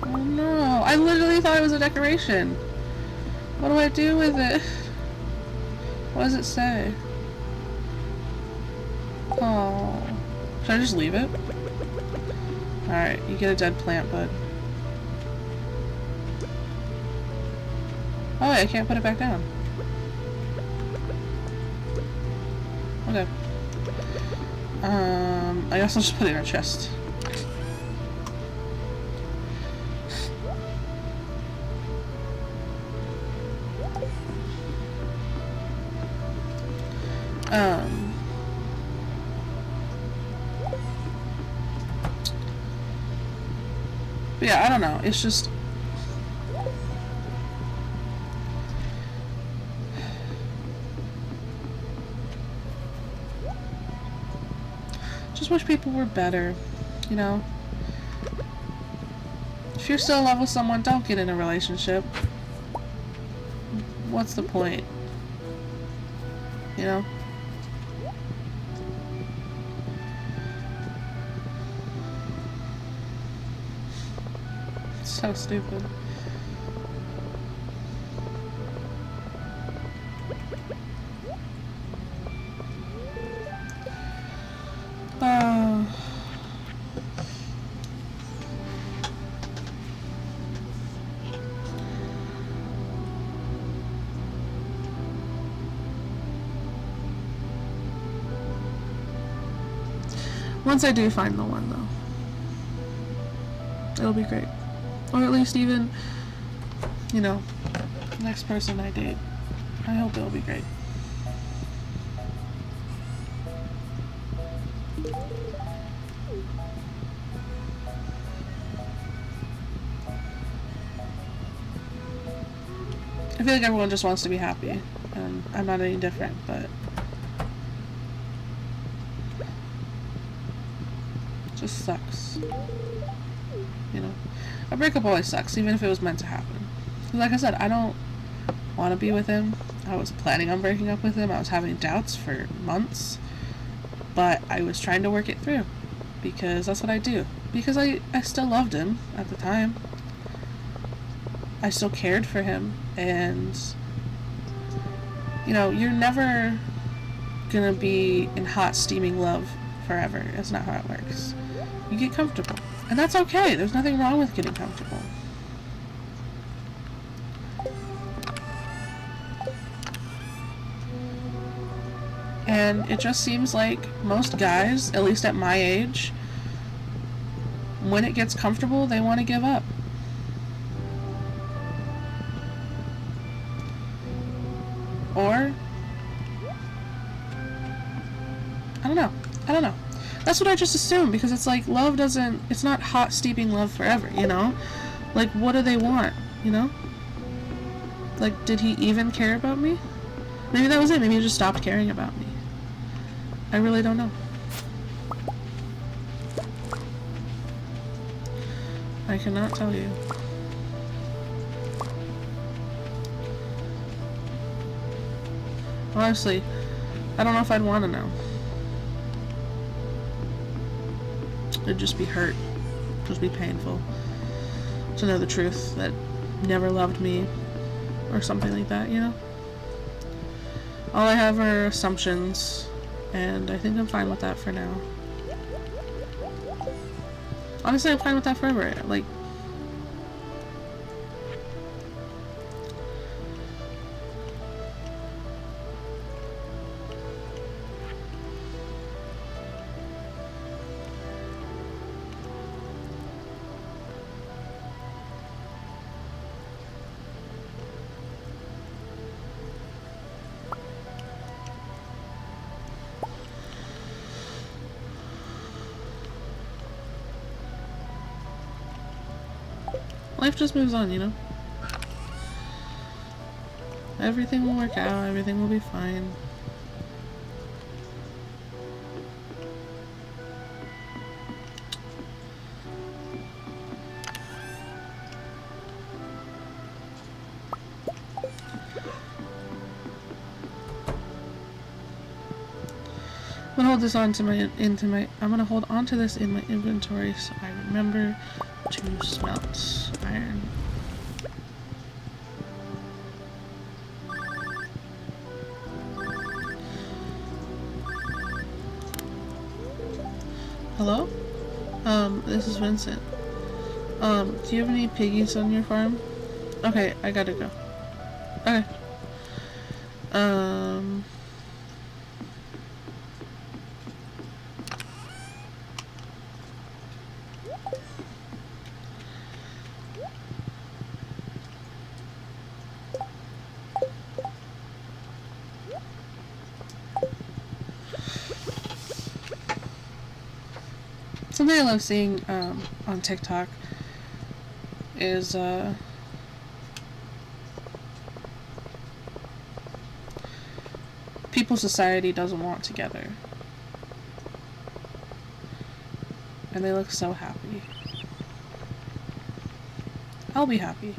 A: Oh no, I literally thought it was a decoration. What do I do with it? What does it say? Oh. Should I just leave it? Alright, you get a dead plant, bud. Oh wait, I can't put it back down. Okay. I guess I'll just put it in our chest. But yeah, I don't know. It's just... Just wish people were better, you know? If you're still in love with someone, don't get in a relationship. What's the point? You know? It's so stupid. Once I do find the one, though, it'll be great. Or at least even, you know, next person I date. I hope it'll be great. I feel like everyone just wants to be happy, and I'm not any different, but it just sucks. You know, a breakup always sucks, even if it was meant to happen. Like I said, I don't want to be with him. I was planning on breaking up with him. I was having doubts for months, but I was trying to work it through, because that's what I do. Because I still loved him at the time. I still cared for him, and, you know, you're never gonna be in hot, steaming love forever. That's not how it works. You get comfortable, and that's okay. There's nothing wrong with getting comfortable. And it just seems like most guys, at least at my age, when it gets comfortable, they want to give up. Or, I don't know. That's what I just assumed, because it's like, love doesn't, it's not hot, steeping love forever, you know? Like, what do they want, you know? Like, did he even care about me? Maybe that was it. Maybe he just stopped caring about me. I really don't know. I cannot tell you. Honestly, I don't know if I'd want to know. It'd just be hurt. It'd just be painful to know the truth, that he never loved me, or something like that, you know? All I have are assumptions, and I think I'm fine with that for now. Honestly, I'm fine with that forever. Like, life just moves on, you know? Everything will work out, everything will be fine. I'm gonna hold this on to I'm gonna hold on to this in my inventory so I remember to smelt iron. Hello? This is Vincent. Do you have any piggies on your farm? Okay, I gotta go. Okay. Something I love seeing on TikTok is people society doesn't want together, and they look so happy. I'll be happy.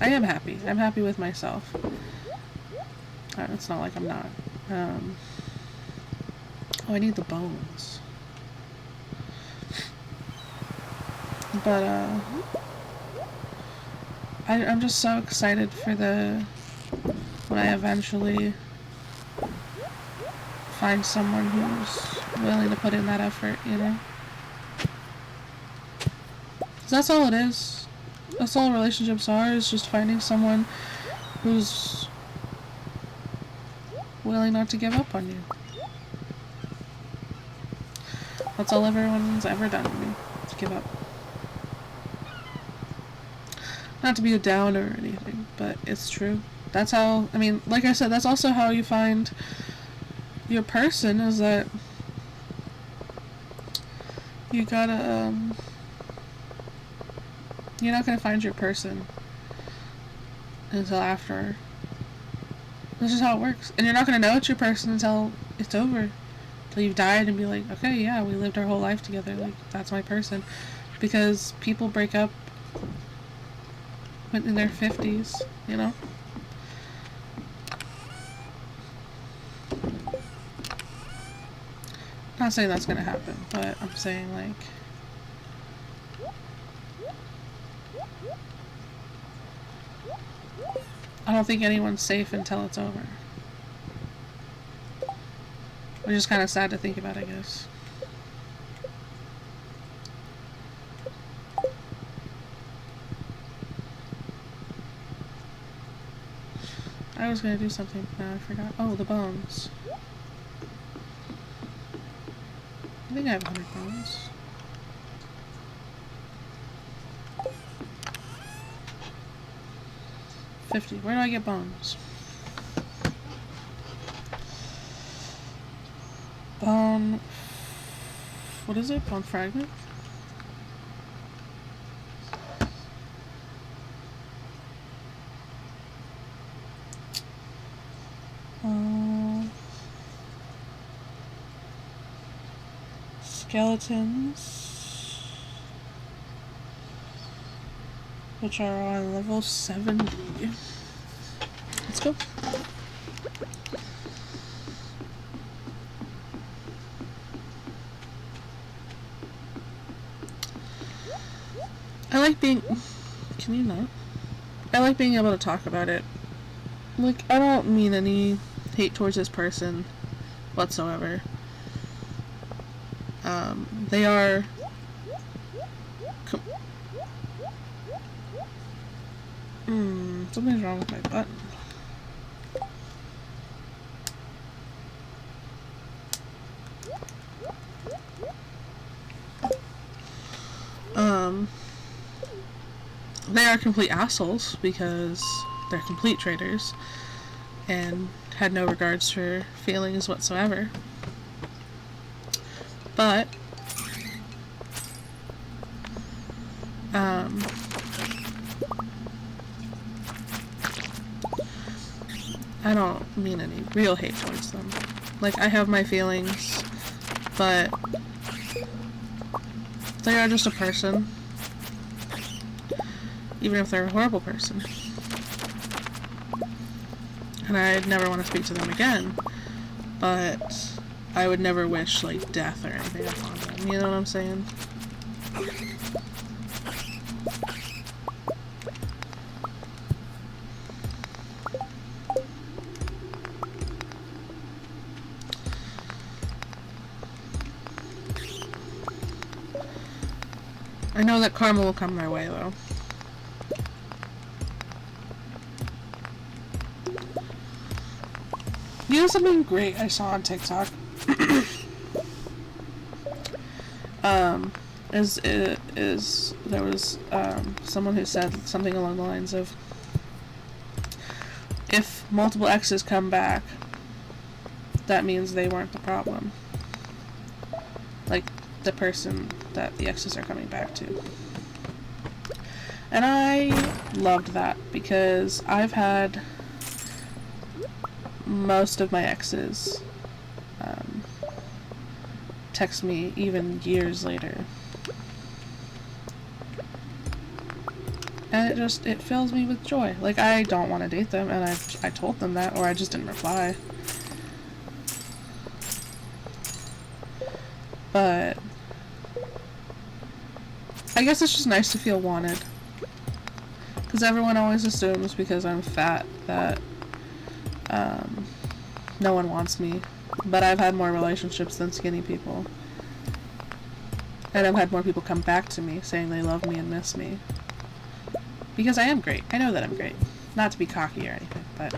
A: I am happy. I'm happy with myself. It's not like I'm not. Oh, I need the bones. But, I'm just so excited for when I eventually find someone who's willing to put in that effort, you know? 'Cause that's all it is. That's all relationships are, is just finding someone who's willing not to give up on you. That's all everyone's ever done to me, is give up. Not to be a downer or anything, but it's true. That's how, I mean, like I said, that's also how you find your person, is that you gotta, you're not gonna find your person until after. This is how it works. And you're not gonna know it's your person until it's over. Until you've died and be like, okay, yeah, we lived our whole life together. Like, that's my person. Because people break up in their 50s, you know? Not saying that's gonna happen, but I'm saying, like, I don't think anyone's safe until it's over. Which is kind of sad to think about, I guess. I was gonna do something, but now I forgot. Oh, the bones. I think I have 100 bones. $50. Where do I get bones? Bone... What is it? Bone fragment? Skeletons, which are on level 70. Let's go. I like being... Can you not? I like being able to talk about it. Like, I don't mean any hate towards this person whatsoever. They are... Something's wrong with my button. They are complete assholes because they're complete traitors and had no regards for feelings whatsoever. But I don't mean any real hate towards them. Like, I have my feelings, but they are just a person. Even if they're a horrible person. And I'd never want to speak to them again. But I would never wish, like, death or anything upon them. You know what I'm saying? I know that karma will come their way, though. You know something great I saw on TikTok? There was someone who said something along the lines of, if multiple exes come back, that means they weren't the problem. Like, the person that the exes are coming back to. And I loved that, because I've had most of my exes text me even years later And it fills me with joy. Like, I don't want to date them, and I told them that, or I just didn't reply. But I guess it's just nice to feel wanted. Because everyone always assumes because I'm fat that no one wants me. But I've had more relationships than skinny people. And I've had more people come back to me saying they love me and miss me. Because I am great. I know that I'm great. Not to be cocky or anything, but...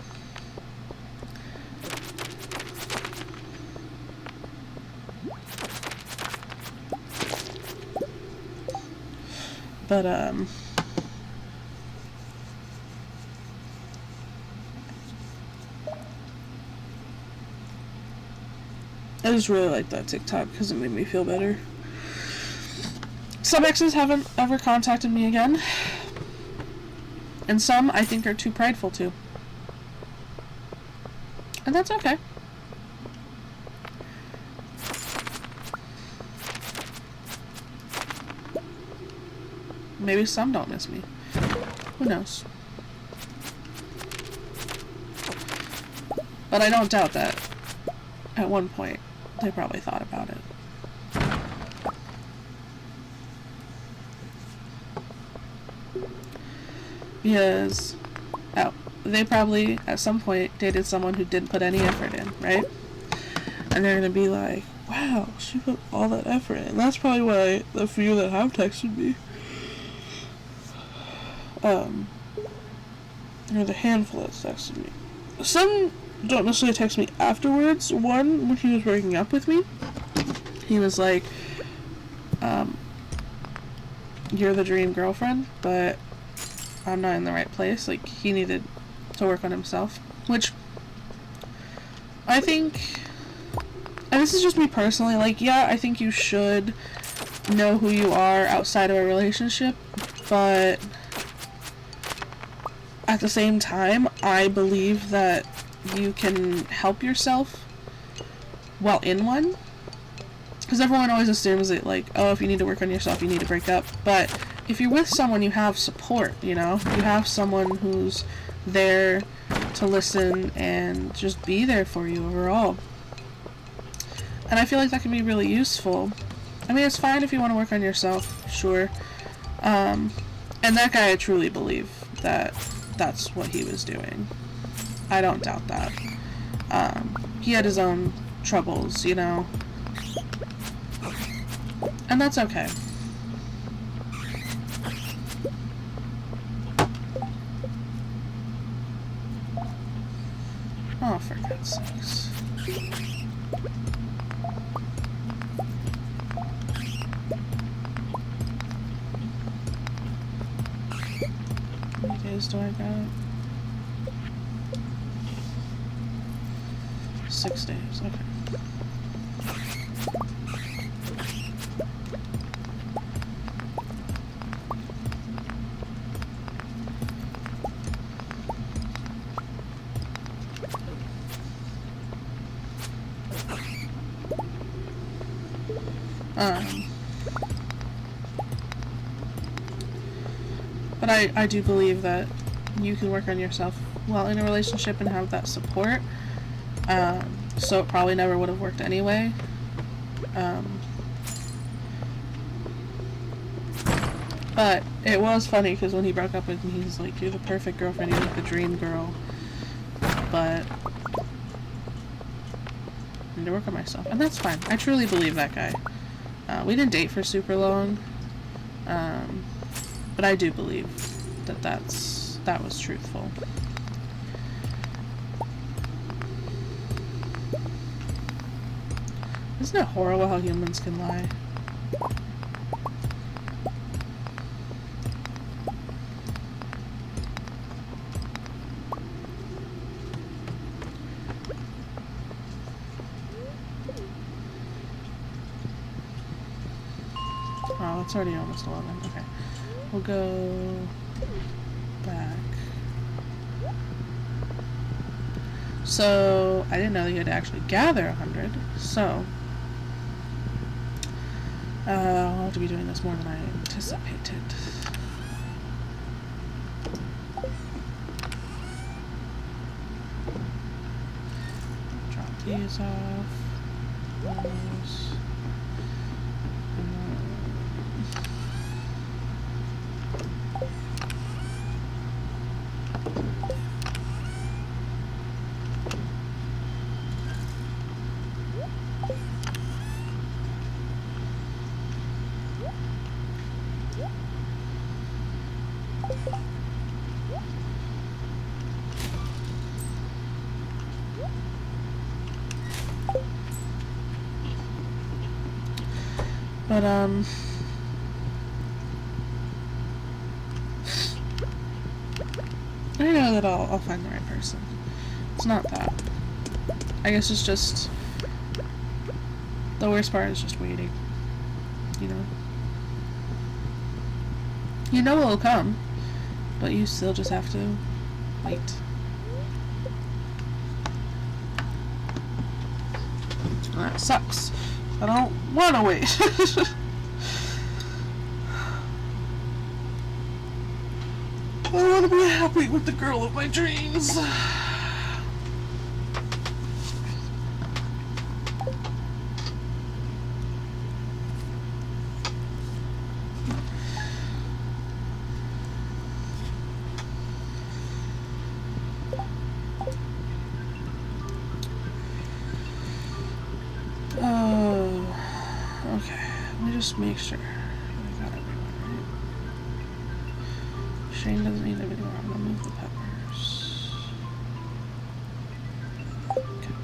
A: I just really like that TikTok because it made me feel better. Some exes haven't ever contacted me again. And some I think are too prideful to. And that's okay. Maybe some don't miss me. Who knows? But I don't doubt that at one point they probably thought about it. Because they probably at some point dated someone who didn't put any effort in, right? And they're gonna be like, wow, she put all that effort in. And that's probably why the few that have texted me, or the handful that's texted me. Some don't necessarily text me afterwards. One, when he was breaking up with me, he was like, you're the dream girlfriend, but I'm not in the right place. Like, he needed to work on himself. Which, I think, and this is just me personally, like, yeah, I think you should know who you are outside of a relationship, but at the same time, I believe that you can help yourself while in one. Because everyone always assumes that, like, oh, if you need to work on yourself, you need to break up. But if you're with someone, you have support, you know? You have someone who's there to listen and just be there for you overall. And I feel like that can be really useful. I mean, it's fine if you want to work on yourself, sure. And that guy, I truly believe that that's what he was doing. I don't doubt that. He had his own troubles, you know? And that's okay. Oh, for God's sakes. How many days do I got? 6 days, okay. But I do believe that you can work on yourself while in a relationship and have that support. So it probably never would have worked anyway. But it was funny because when he broke up with me, he's like, you're the perfect girlfriend, you're like the dream girl. But I need to work on myself. And that's fine. I truly believe that guy. We didn't date for super long. But I do believe that that was truthful. Isn't it horrible how humans can lie? Oh, it's already almost 11. Okay. We'll go back. So, I didn't know that you had to actually gather 100. So, I'll have to be doing this more than I anticipated. these off. Those. But, I know that I'll find the right person. It's not that. I guess it's just... The worst part is just waiting. You know? You know it'll come, but you still just have to wait. That sucks. I don't want to wait. I want to be happy with the girl of my dreams. Just make sure I got everyone right. Shane doesn't need everything. I'm gonna move the peppers. Okay.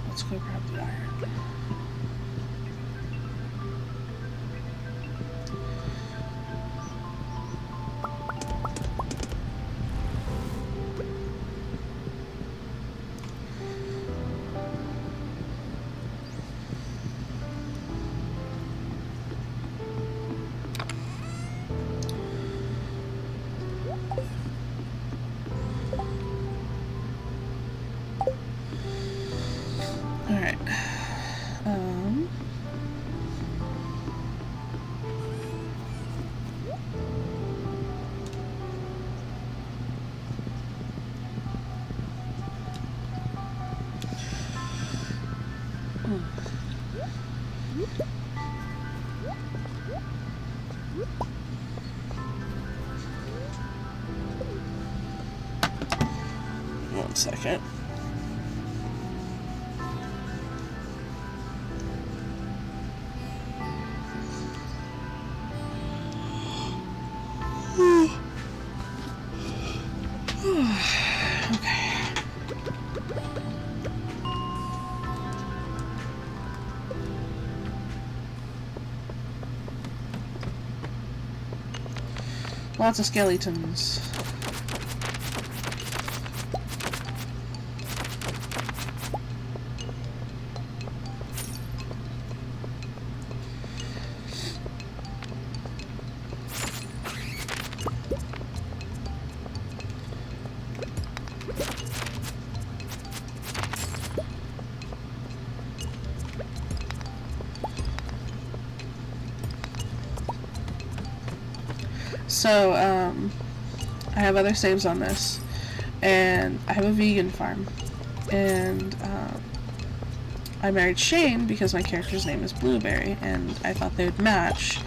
A: Let's go grab the iron. One second. Lots of skeletons. So, I have other saves on this, and I have a vegan farm, and I married Shane because my character's name is Blueberry, and I thought they would match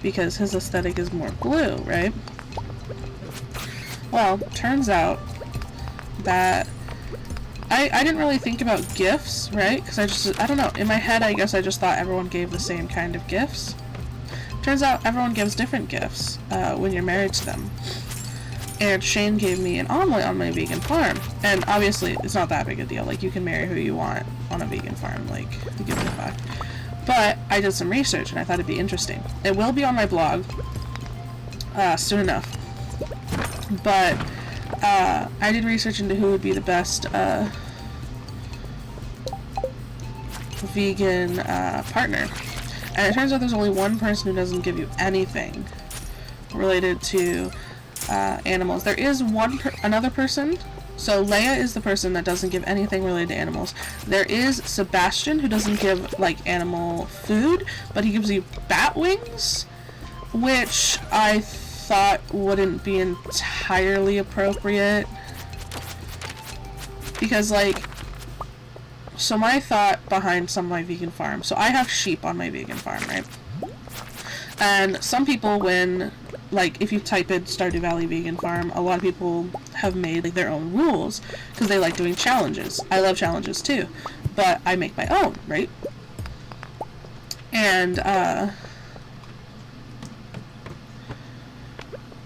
A: because his aesthetic is more blue, right? Well, turns out that I didn't really think about gifts, right? Because I don't know, in my head I guess I just thought everyone gave the same kind of gifts. Turns out everyone gives different gifts when you're married to them. And Shane gave me an omelet on my vegan farm. And obviously, it's not that big a deal. Like, you can marry who you want on a vegan farm. Like, who gives a fuck? But I did some research, and I thought it'd be interesting. It will be on my blog soon enough. But I did research into who would be the best vegan partner. And it turns out there's only one person who doesn't give you anything related to animals. There is another person. So Leia is the person that doesn't give anything related to animals. There is Sebastian, who doesn't give, like, animal food, but he gives you bat wings, which I thought wouldn't be entirely appropriate. Because, like, so my thought behind some of my vegan farms, so I have sheep on my vegan farm, right? And some people, when, like, if you type in Stardew Valley vegan farm, a lot of people have made, like, their own rules because they like doing challenges. I love challenges too, but I make my own, right? And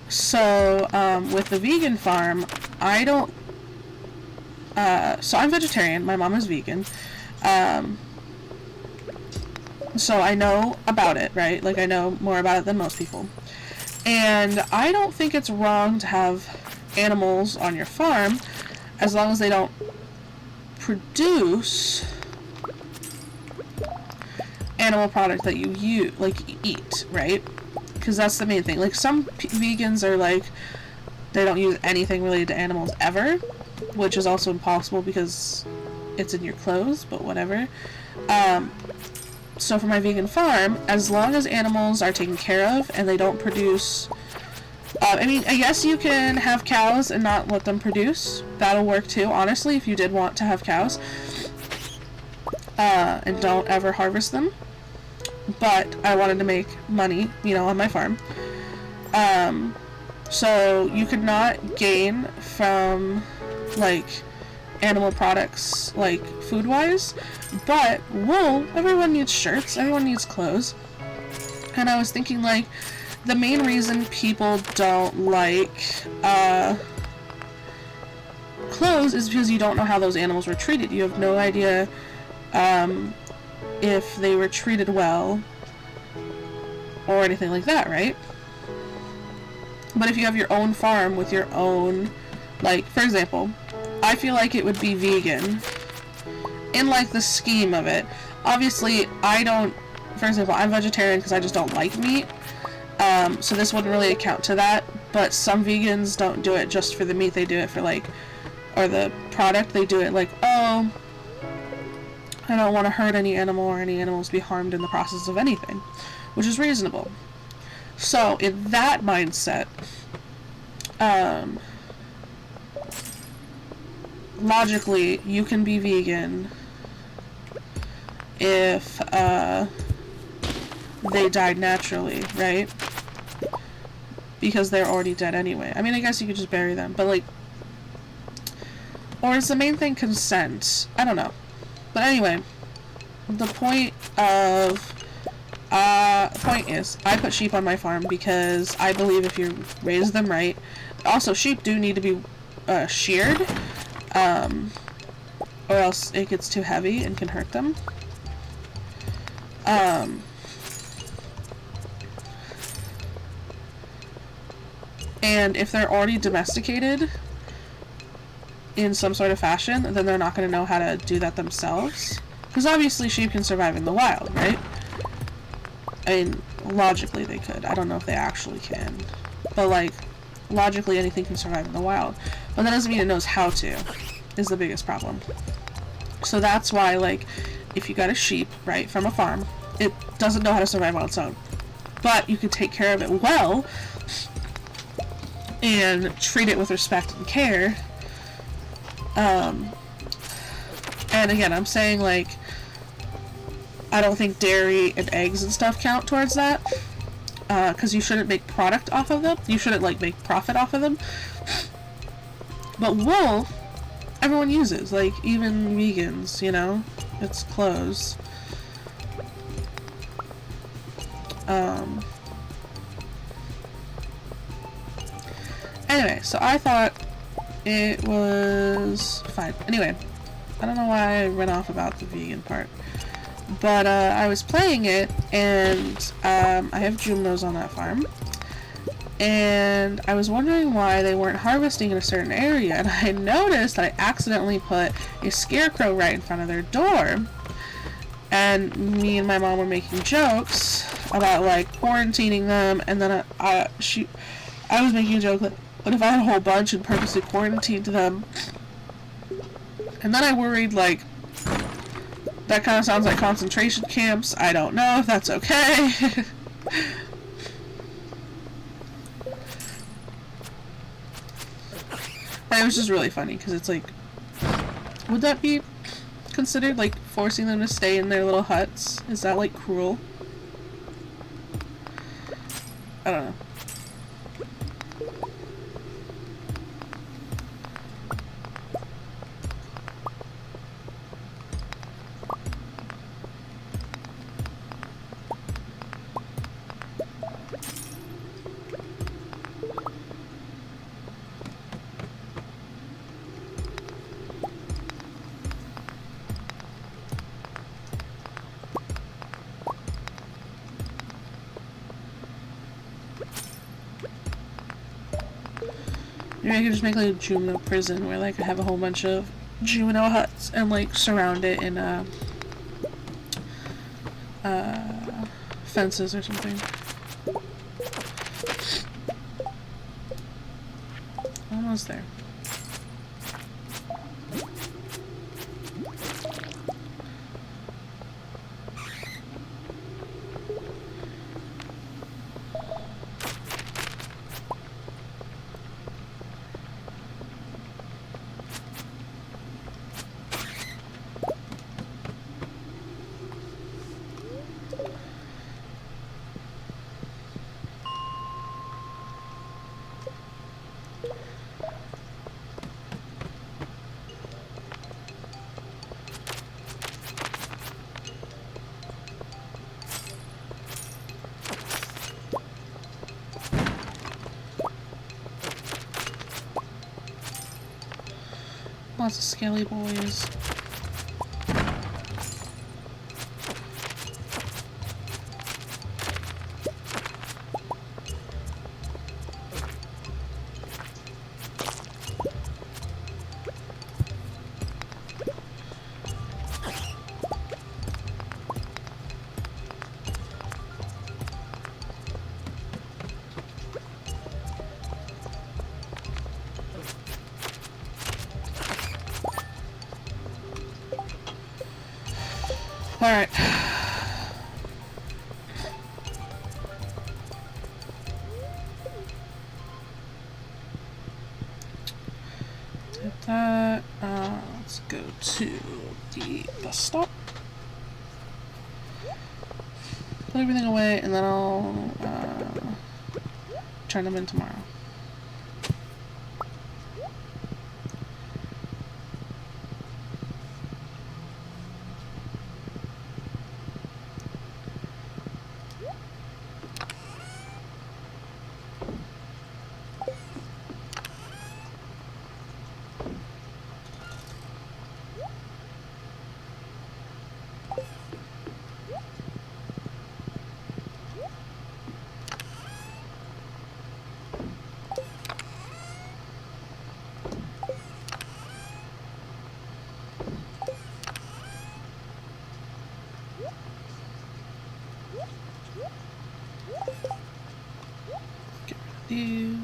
A: so with the vegan farm, I don't. So I'm vegetarian. My mom is vegan. So I know about it, right? Like, I know more about it than most people. And I don't think it's wrong to have animals on your farm as long as they don't produce animal product that you eat, right? Because that's the main thing. Like, some vegans are like, they don't use anything related to animals ever, which is also impossible because it's in your clothes, but whatever. So for my vegan farm, as long as animals are taken care of and they don't produce... I mean, I guess you can have cows and not let them produce. That'll work too, honestly, if you did want to have cows. And don't ever harvest them. But I wanted to make money, you know, on my farm. So you could not gain from, like, animal products, like, food-wise, but wool, everyone needs shirts, everyone needs clothes. And I was thinking, like, the main reason people don't like clothes is because you don't know how those animals were treated. You have no idea if they were treated well or anything like that, right? But if you have your own farm with your own, like, for example, I feel like it would be vegan in, like, the scheme of it. Obviously, I don't, for example, I'm vegetarian because I just don't like meat, so this wouldn't really account to that, but some vegans don't do it just for the meat, they do it for, like, or the product, they do it like, oh, I don't want to hurt any animal or any animals be harmed in the process of anything, which is reasonable. So, in that mindset, logically, you can be vegan if they died naturally, right? Because they're already dead anyway. I mean, I guess you could just bury them, but, like, or is the main thing consent? I don't know. But anyway, the point is, I put sheep on my farm because I believe if you raise them right, also sheep do need to be sheared, or else it gets too heavy and can hurt them. And if they're already domesticated in some sort of fashion, then they're not going to know how to do that themselves. Because obviously sheep can survive in the wild, right? I mean, logically they could. I don't know if they actually can. But, like, logically anything can survive in the wild. But that doesn't mean it knows how to, is the biggest problem. So that's why, like, if you got a sheep, right, from a farm, it doesn't know how to survive on its own. But you can take care of it well and treat it with respect and care. And again, I'm saying, like, I don't think dairy and eggs and stuff count towards that, because you shouldn't make product off of them. You shouldn't, like, make profit off of them. But wool, everyone uses, like, even vegans, you know? It's clothes. Anyway, so I thought it was fine. Anyway, I don't know why I went off about the vegan part. But I was playing it, and I have Jumnos on that farm. And I was wondering why they weren't harvesting in a certain area. And I noticed that I accidentally put a scarecrow right in front of their door. And me and my mom were making jokes about, like, quarantining them. And then I was making a joke that, what if I had a whole bunch and purposely quarantined them? And then I worried, like, that kind of sounds like concentration camps. I don't know if that's okay. And it was just really funny, because it's like, Would that be considered like forcing them to stay in their little huts? Is that like cruel? I don't know. Maybe I could just make like a juvenile prison where like I have a whole bunch of juvenile huts and like surround it in fences or something. Almost there. Lots of scaly boys. Alright. Did that. Let's go to the bus stop. Put everything away and then I'll turn them in tomorrow. These.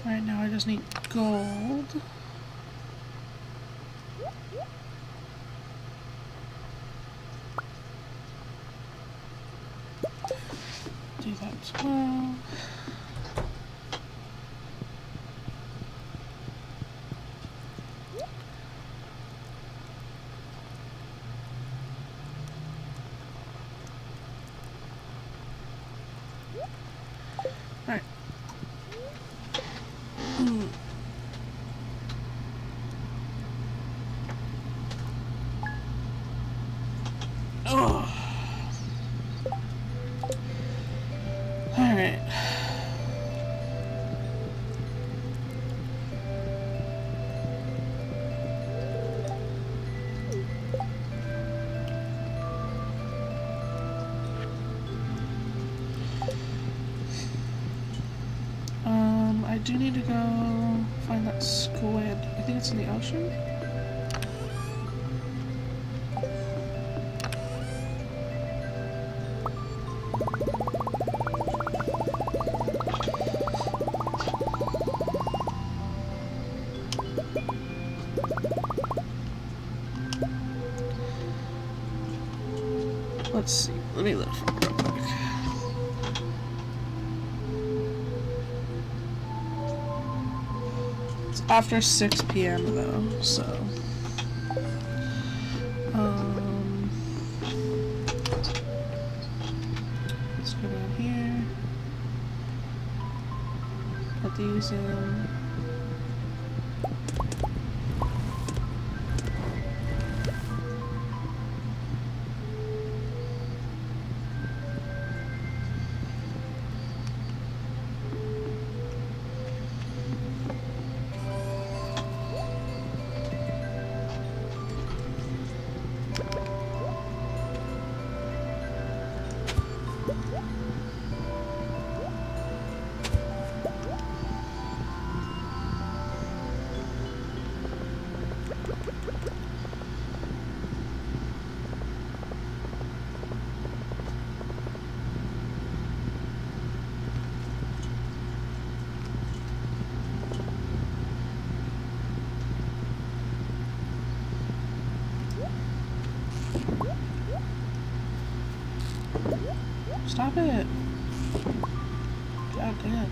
A: Right now I just need gold. Do that as well. Alright. Oh. Alright. I do need to go find that squid. I think it's in the ocean. Let's see. Let me look for it real quick. It's after 6 p.m. though, so. Let's go down here. Put these in. Stop it. God damn.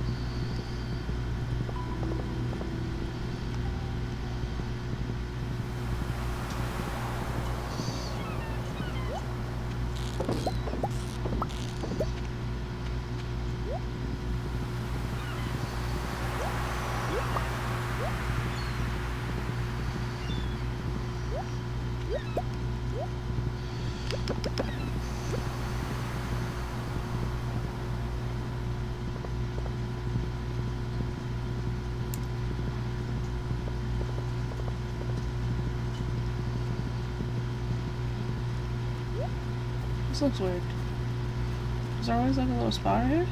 A: This looks weird. Is there always like a little spot right here?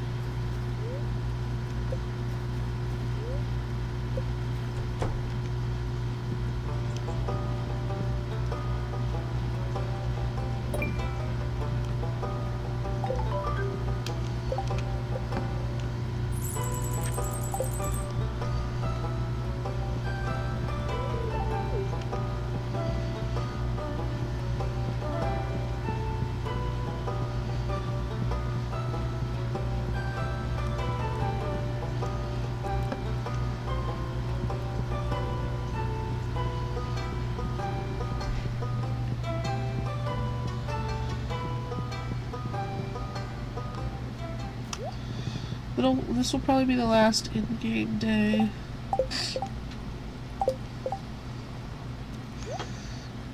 A: This will probably be the last in-game day.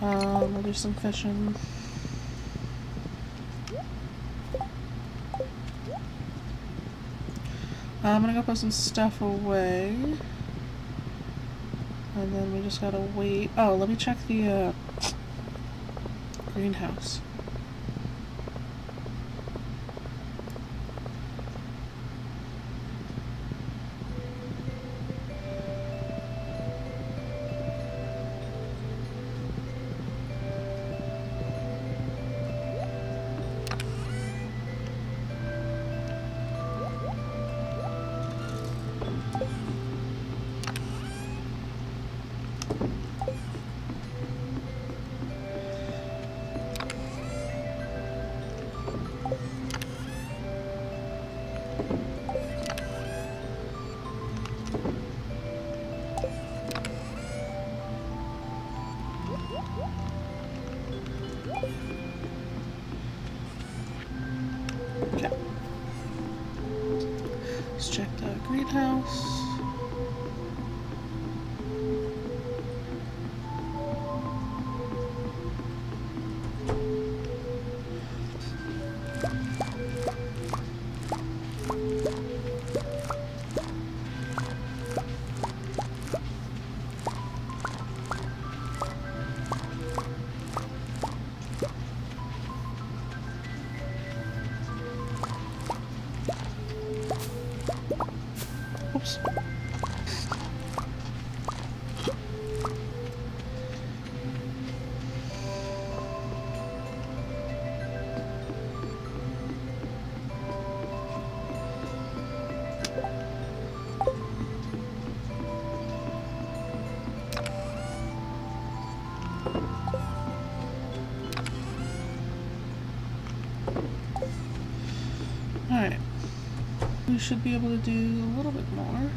A: We'll do some fishing. I'm gonna go put some stuff away. And then we just gotta wait. Oh, let me check the greenhouse. Okay. Let's check the greenhouse. Oops. we should be able to do a little bit more.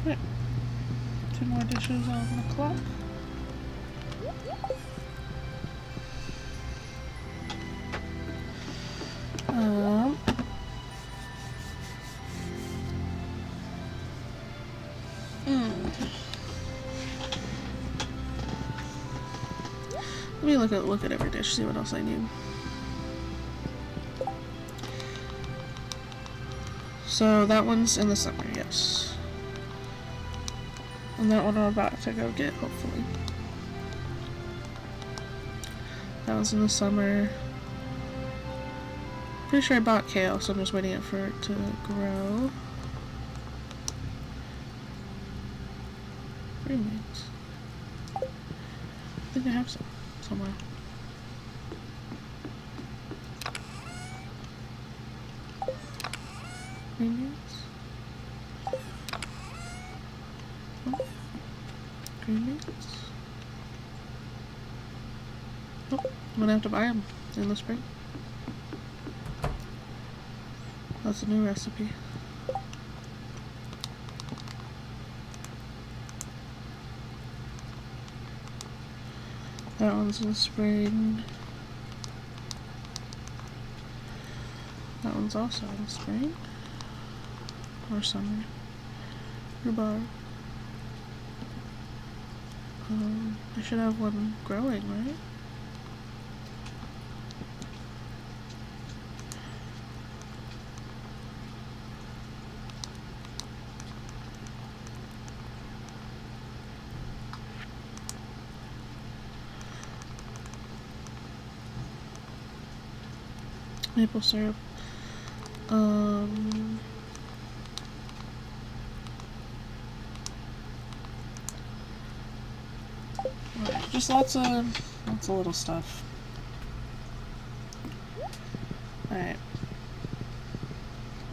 A: Right. 2 more dishes on the clock. Let me look at every dish, see what else I need. So that one's in the summer, yes. And that one I'm about to go get, hopefully. That one's in the summer. Pretty sure I bought kale, so I'm just waiting for it to grow. Green beans. I think I have some somewhere. Green beans. Oh. Green beans. Oh, I'm gonna have to buy them in the spring. That's a new recipe. That one's in the spring. That one's also in the spring. Or summer. Rhubarb. I should have one growing, right? Maple syrup. Just lots of little stuff. Alright.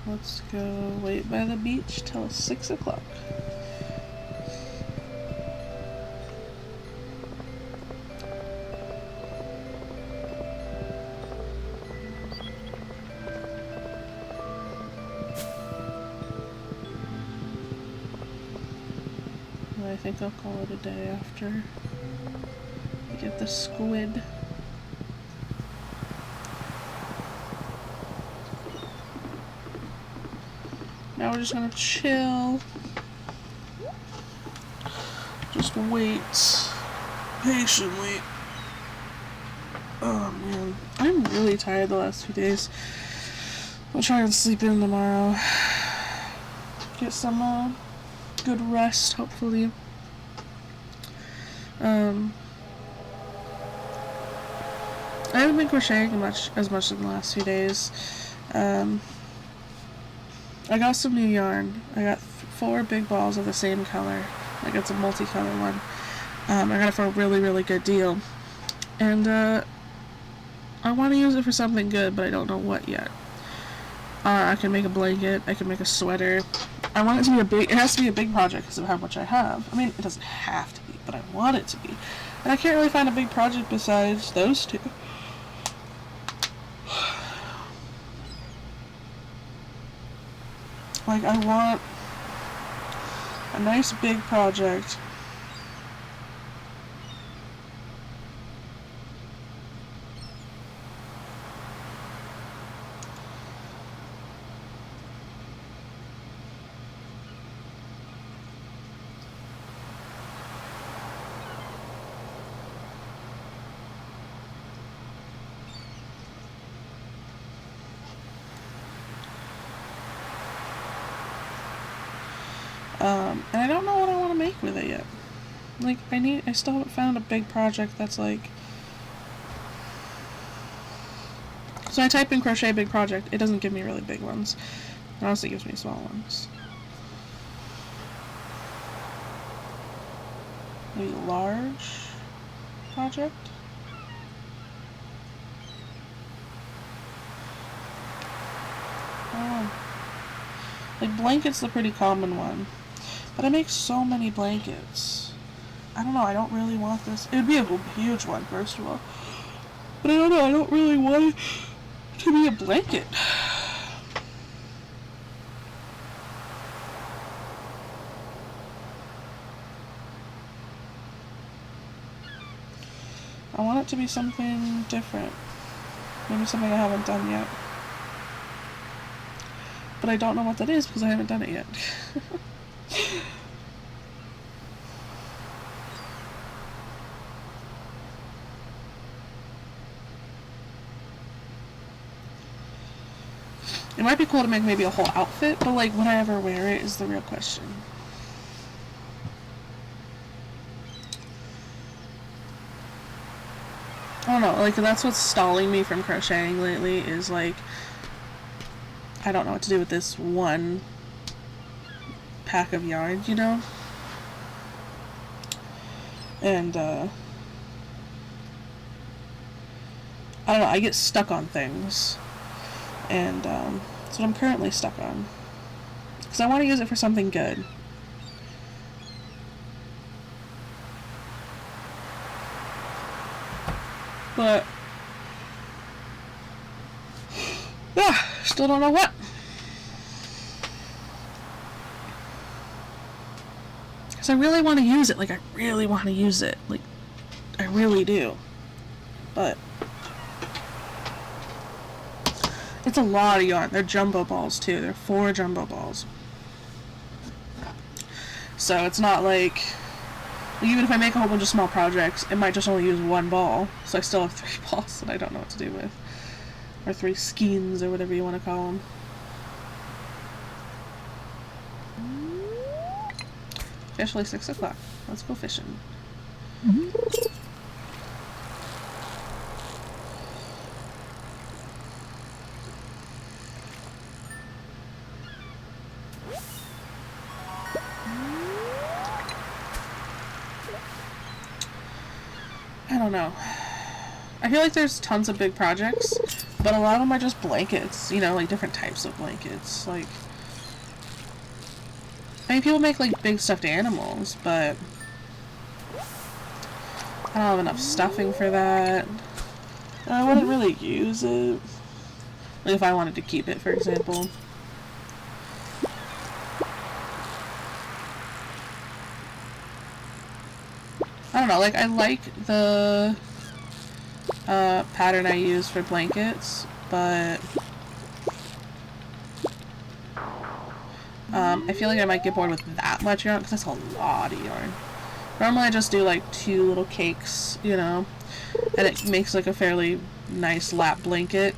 A: Let's go wait by the beach till 6 o'clock. I think I'll call it a day after I get the squid. Now we're just gonna chill. Just wait patiently. Oh man, I'm really tired the last few days. I'll try and sleep in tomorrow. Get some good rest, hopefully. I haven't been crocheting as much in the last few days. I got some new yarn. I got 4 big balls of the same color. Like it's a multicolor one. I got it for a really, really good deal. And I want to use it for something good, but I don't know what yet. I can make a blanket. I can make a sweater. I want it to be it has to be a big project because of how much I have. I mean, it doesn't have to be, but I want it to be. And I can't really find a big project besides those 2. Like, I want a nice big project. And I don't know what I want to make with it yet. Like, I still haven't found a big project that's like So I type in crochet big project. It doesn't give me really big ones. It honestly gives me small ones. Maybe large project? Oh. Like blanket's the pretty common one. But I make so many blankets. I don't know, I don't really want this. It would be a huge one, first of all. But I don't know, I don't really want it to be a blanket. I want it to be something different. Maybe something I haven't done yet. But I don't know what that is because I haven't done it yet. It might be cool to make maybe a whole outfit, but like, would I ever wear it is the real question. I don't know, like, that's what's stalling me from crocheting lately is like, I don't know what to do with this one pack of yarn, you know? And, I don't know, I get stuck on things. And, that's what I'm currently stuck on. Because I want to use it for something good. But, yeah, still don't know what. Because I really want to use it. Like, I really want to use it. Like, I really do. But it's a lot of yarn. They're jumbo balls, too. They're 4 jumbo balls. So it's not like, even if I make a whole bunch of small projects, it might just only use 1 ball. So I still have 3 balls that I don't know what to do with. Or 3 skeins, or whatever you want to call them. Officially 6 o'clock. Let's go fishing. I don't know. I feel like there's tons of big projects, but a lot of them are just blankets, you know, like different types of blankets. Like, I mean, people make like big stuffed animals, but I don't have enough stuffing for that. And I wouldn't really use it. Like if I wanted to keep it, for example. I don't know, like I like the pattern I use for blankets, but I feel like I might get bored with that much yarn because that's a lot of yarn. Normally I just do like 2 little cakes, you know, and it makes like a fairly nice lap blanket.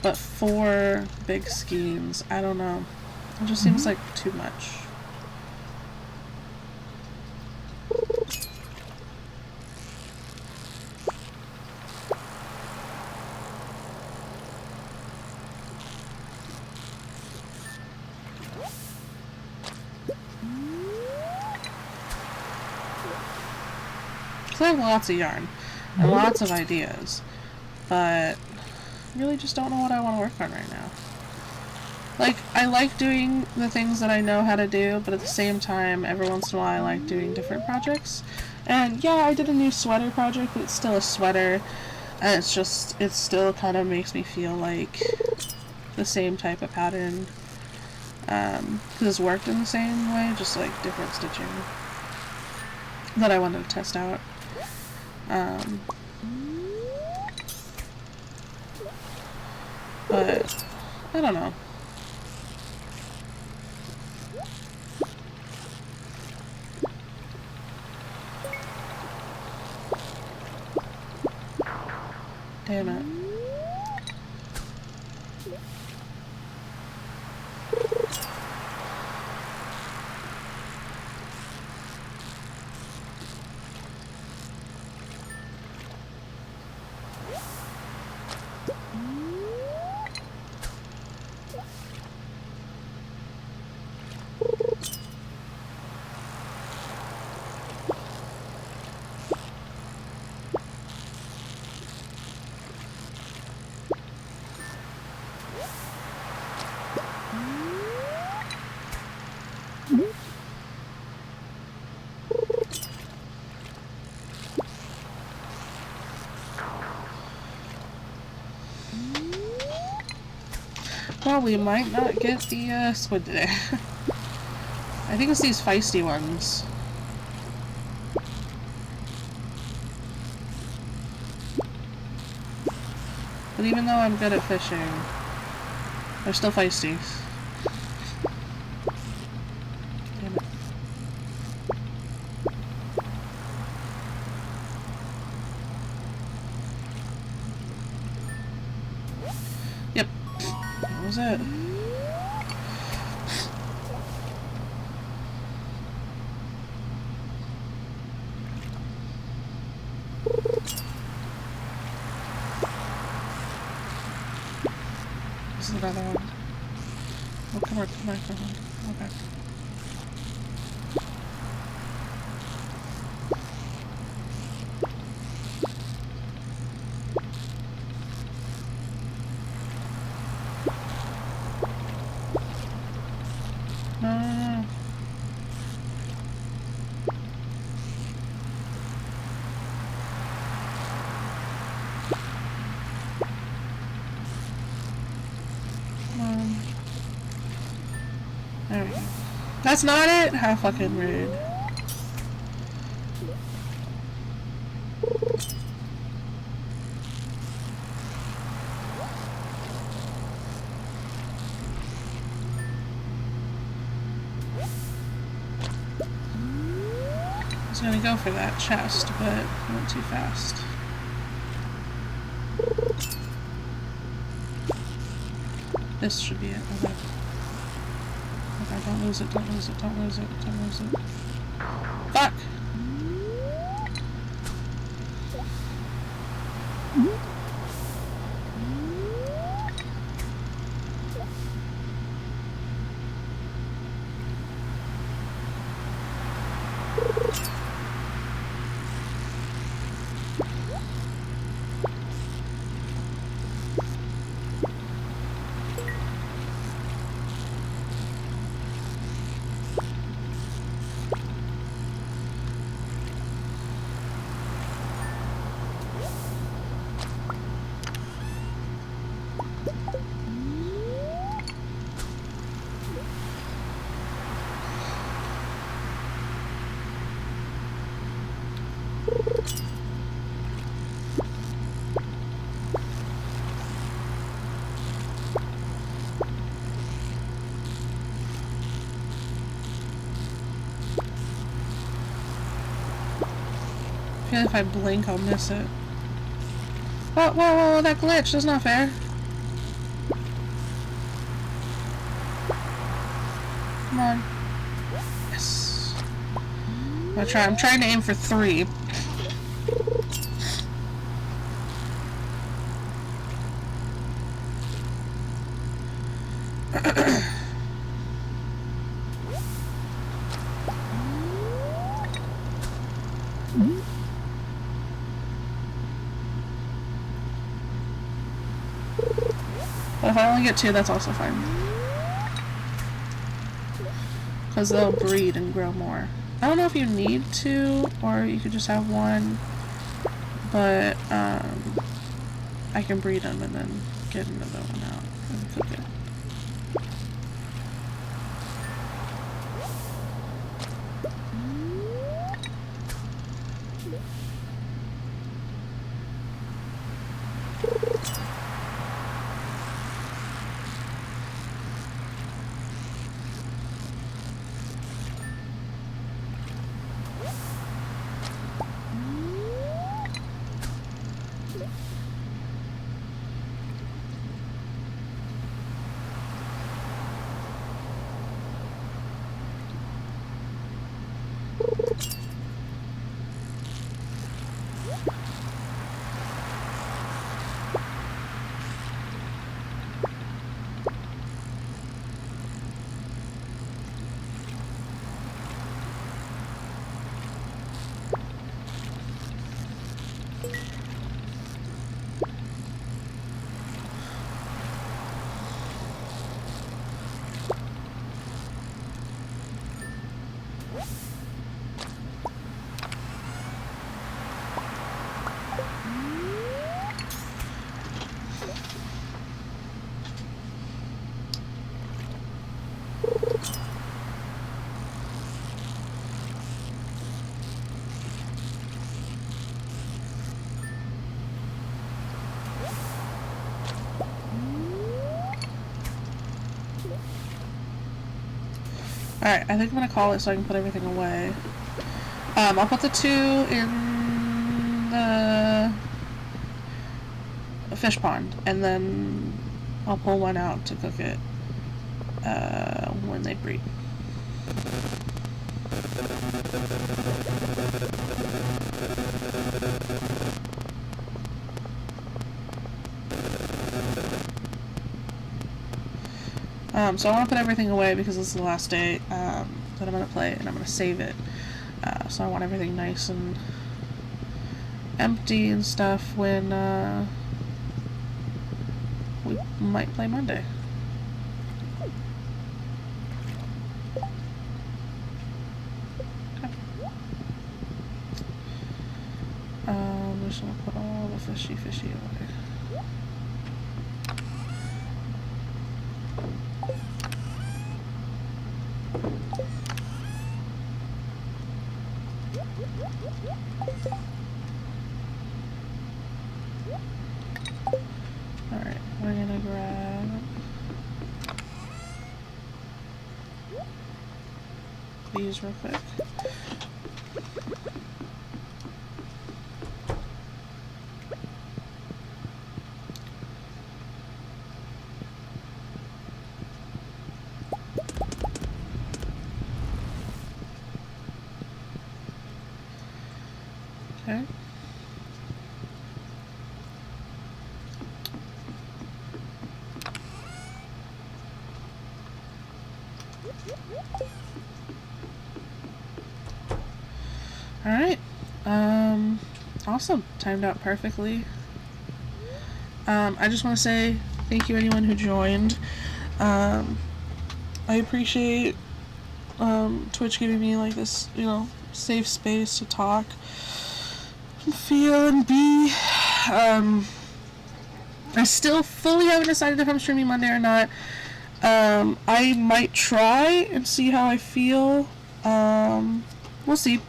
A: But 4 big skeins, I don't know. It just seems like too much. So I have lots of yarn and lots of ideas, but I really just don't know what I want to work on right now. Like, I like doing the things that I know how to do, but at the same time, every once in a while I like doing different projects. And yeah, I did a new sweater project, but it's still a sweater, and it's just, it still kind of makes me feel like the same type of pattern, because it's worked in the same way, just like different stitching that I wanted to test out. But I don't know. Damn it. Well, we might not get the squid today. I think it's these feisty ones. But even though I'm good at fishing, they're still feisty. Damn it. Yep. That was it. This is another one. Oh, come on, come on, come on. Okay. No, no, no. Come on. There we go. That's not it? How fucking rude. I was gonna go for that chest, but I went too fast. This should be it. Okay. Okay, don't lose it, don't lose it, don't lose it, don't lose it. Fuck! I feel like if I blink, I'll miss it. Whoa, whoa, whoa, that glitch! That's not fair. Come on. Yes. I'm trying to aim for 3. But if I only get 2, that's also fine. Because they'll breed and grow more. I don't know if you need 2, or you could just have 1. But, I can breed them and then get another one out and cook it. Alright, I think I'm gonna call it so I can put everything away. I'll put the 2 in the fish pond, and then I'll pull one out to cook it when they breed. So I want to put everything away because this is the last day that I'm going to play, and I'm going to save it. So I want everything nice and empty and stuff when we might play Monday. Okay. I'm just going to put all the fishy away. Alright, we're gonna grab these real quick. Okay. Alright. Awesome. Timed out perfectly. I just want to say thank you anyone who joined. I appreciate Twitch giving me like this, you know, safe space to talk and feel and be. I still fully haven't decided if I'm streaming Monday or not. I might try and see how I feel. We'll see.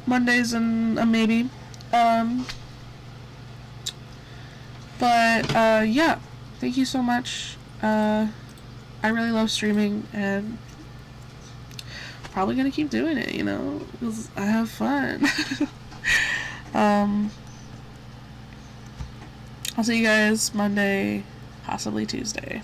A: Monday's a maybe. Yeah, thank you so much. I really love streaming, and probably gonna keep doing it, you know, because I have fun. I'll see you guys Monday, possibly Tuesday.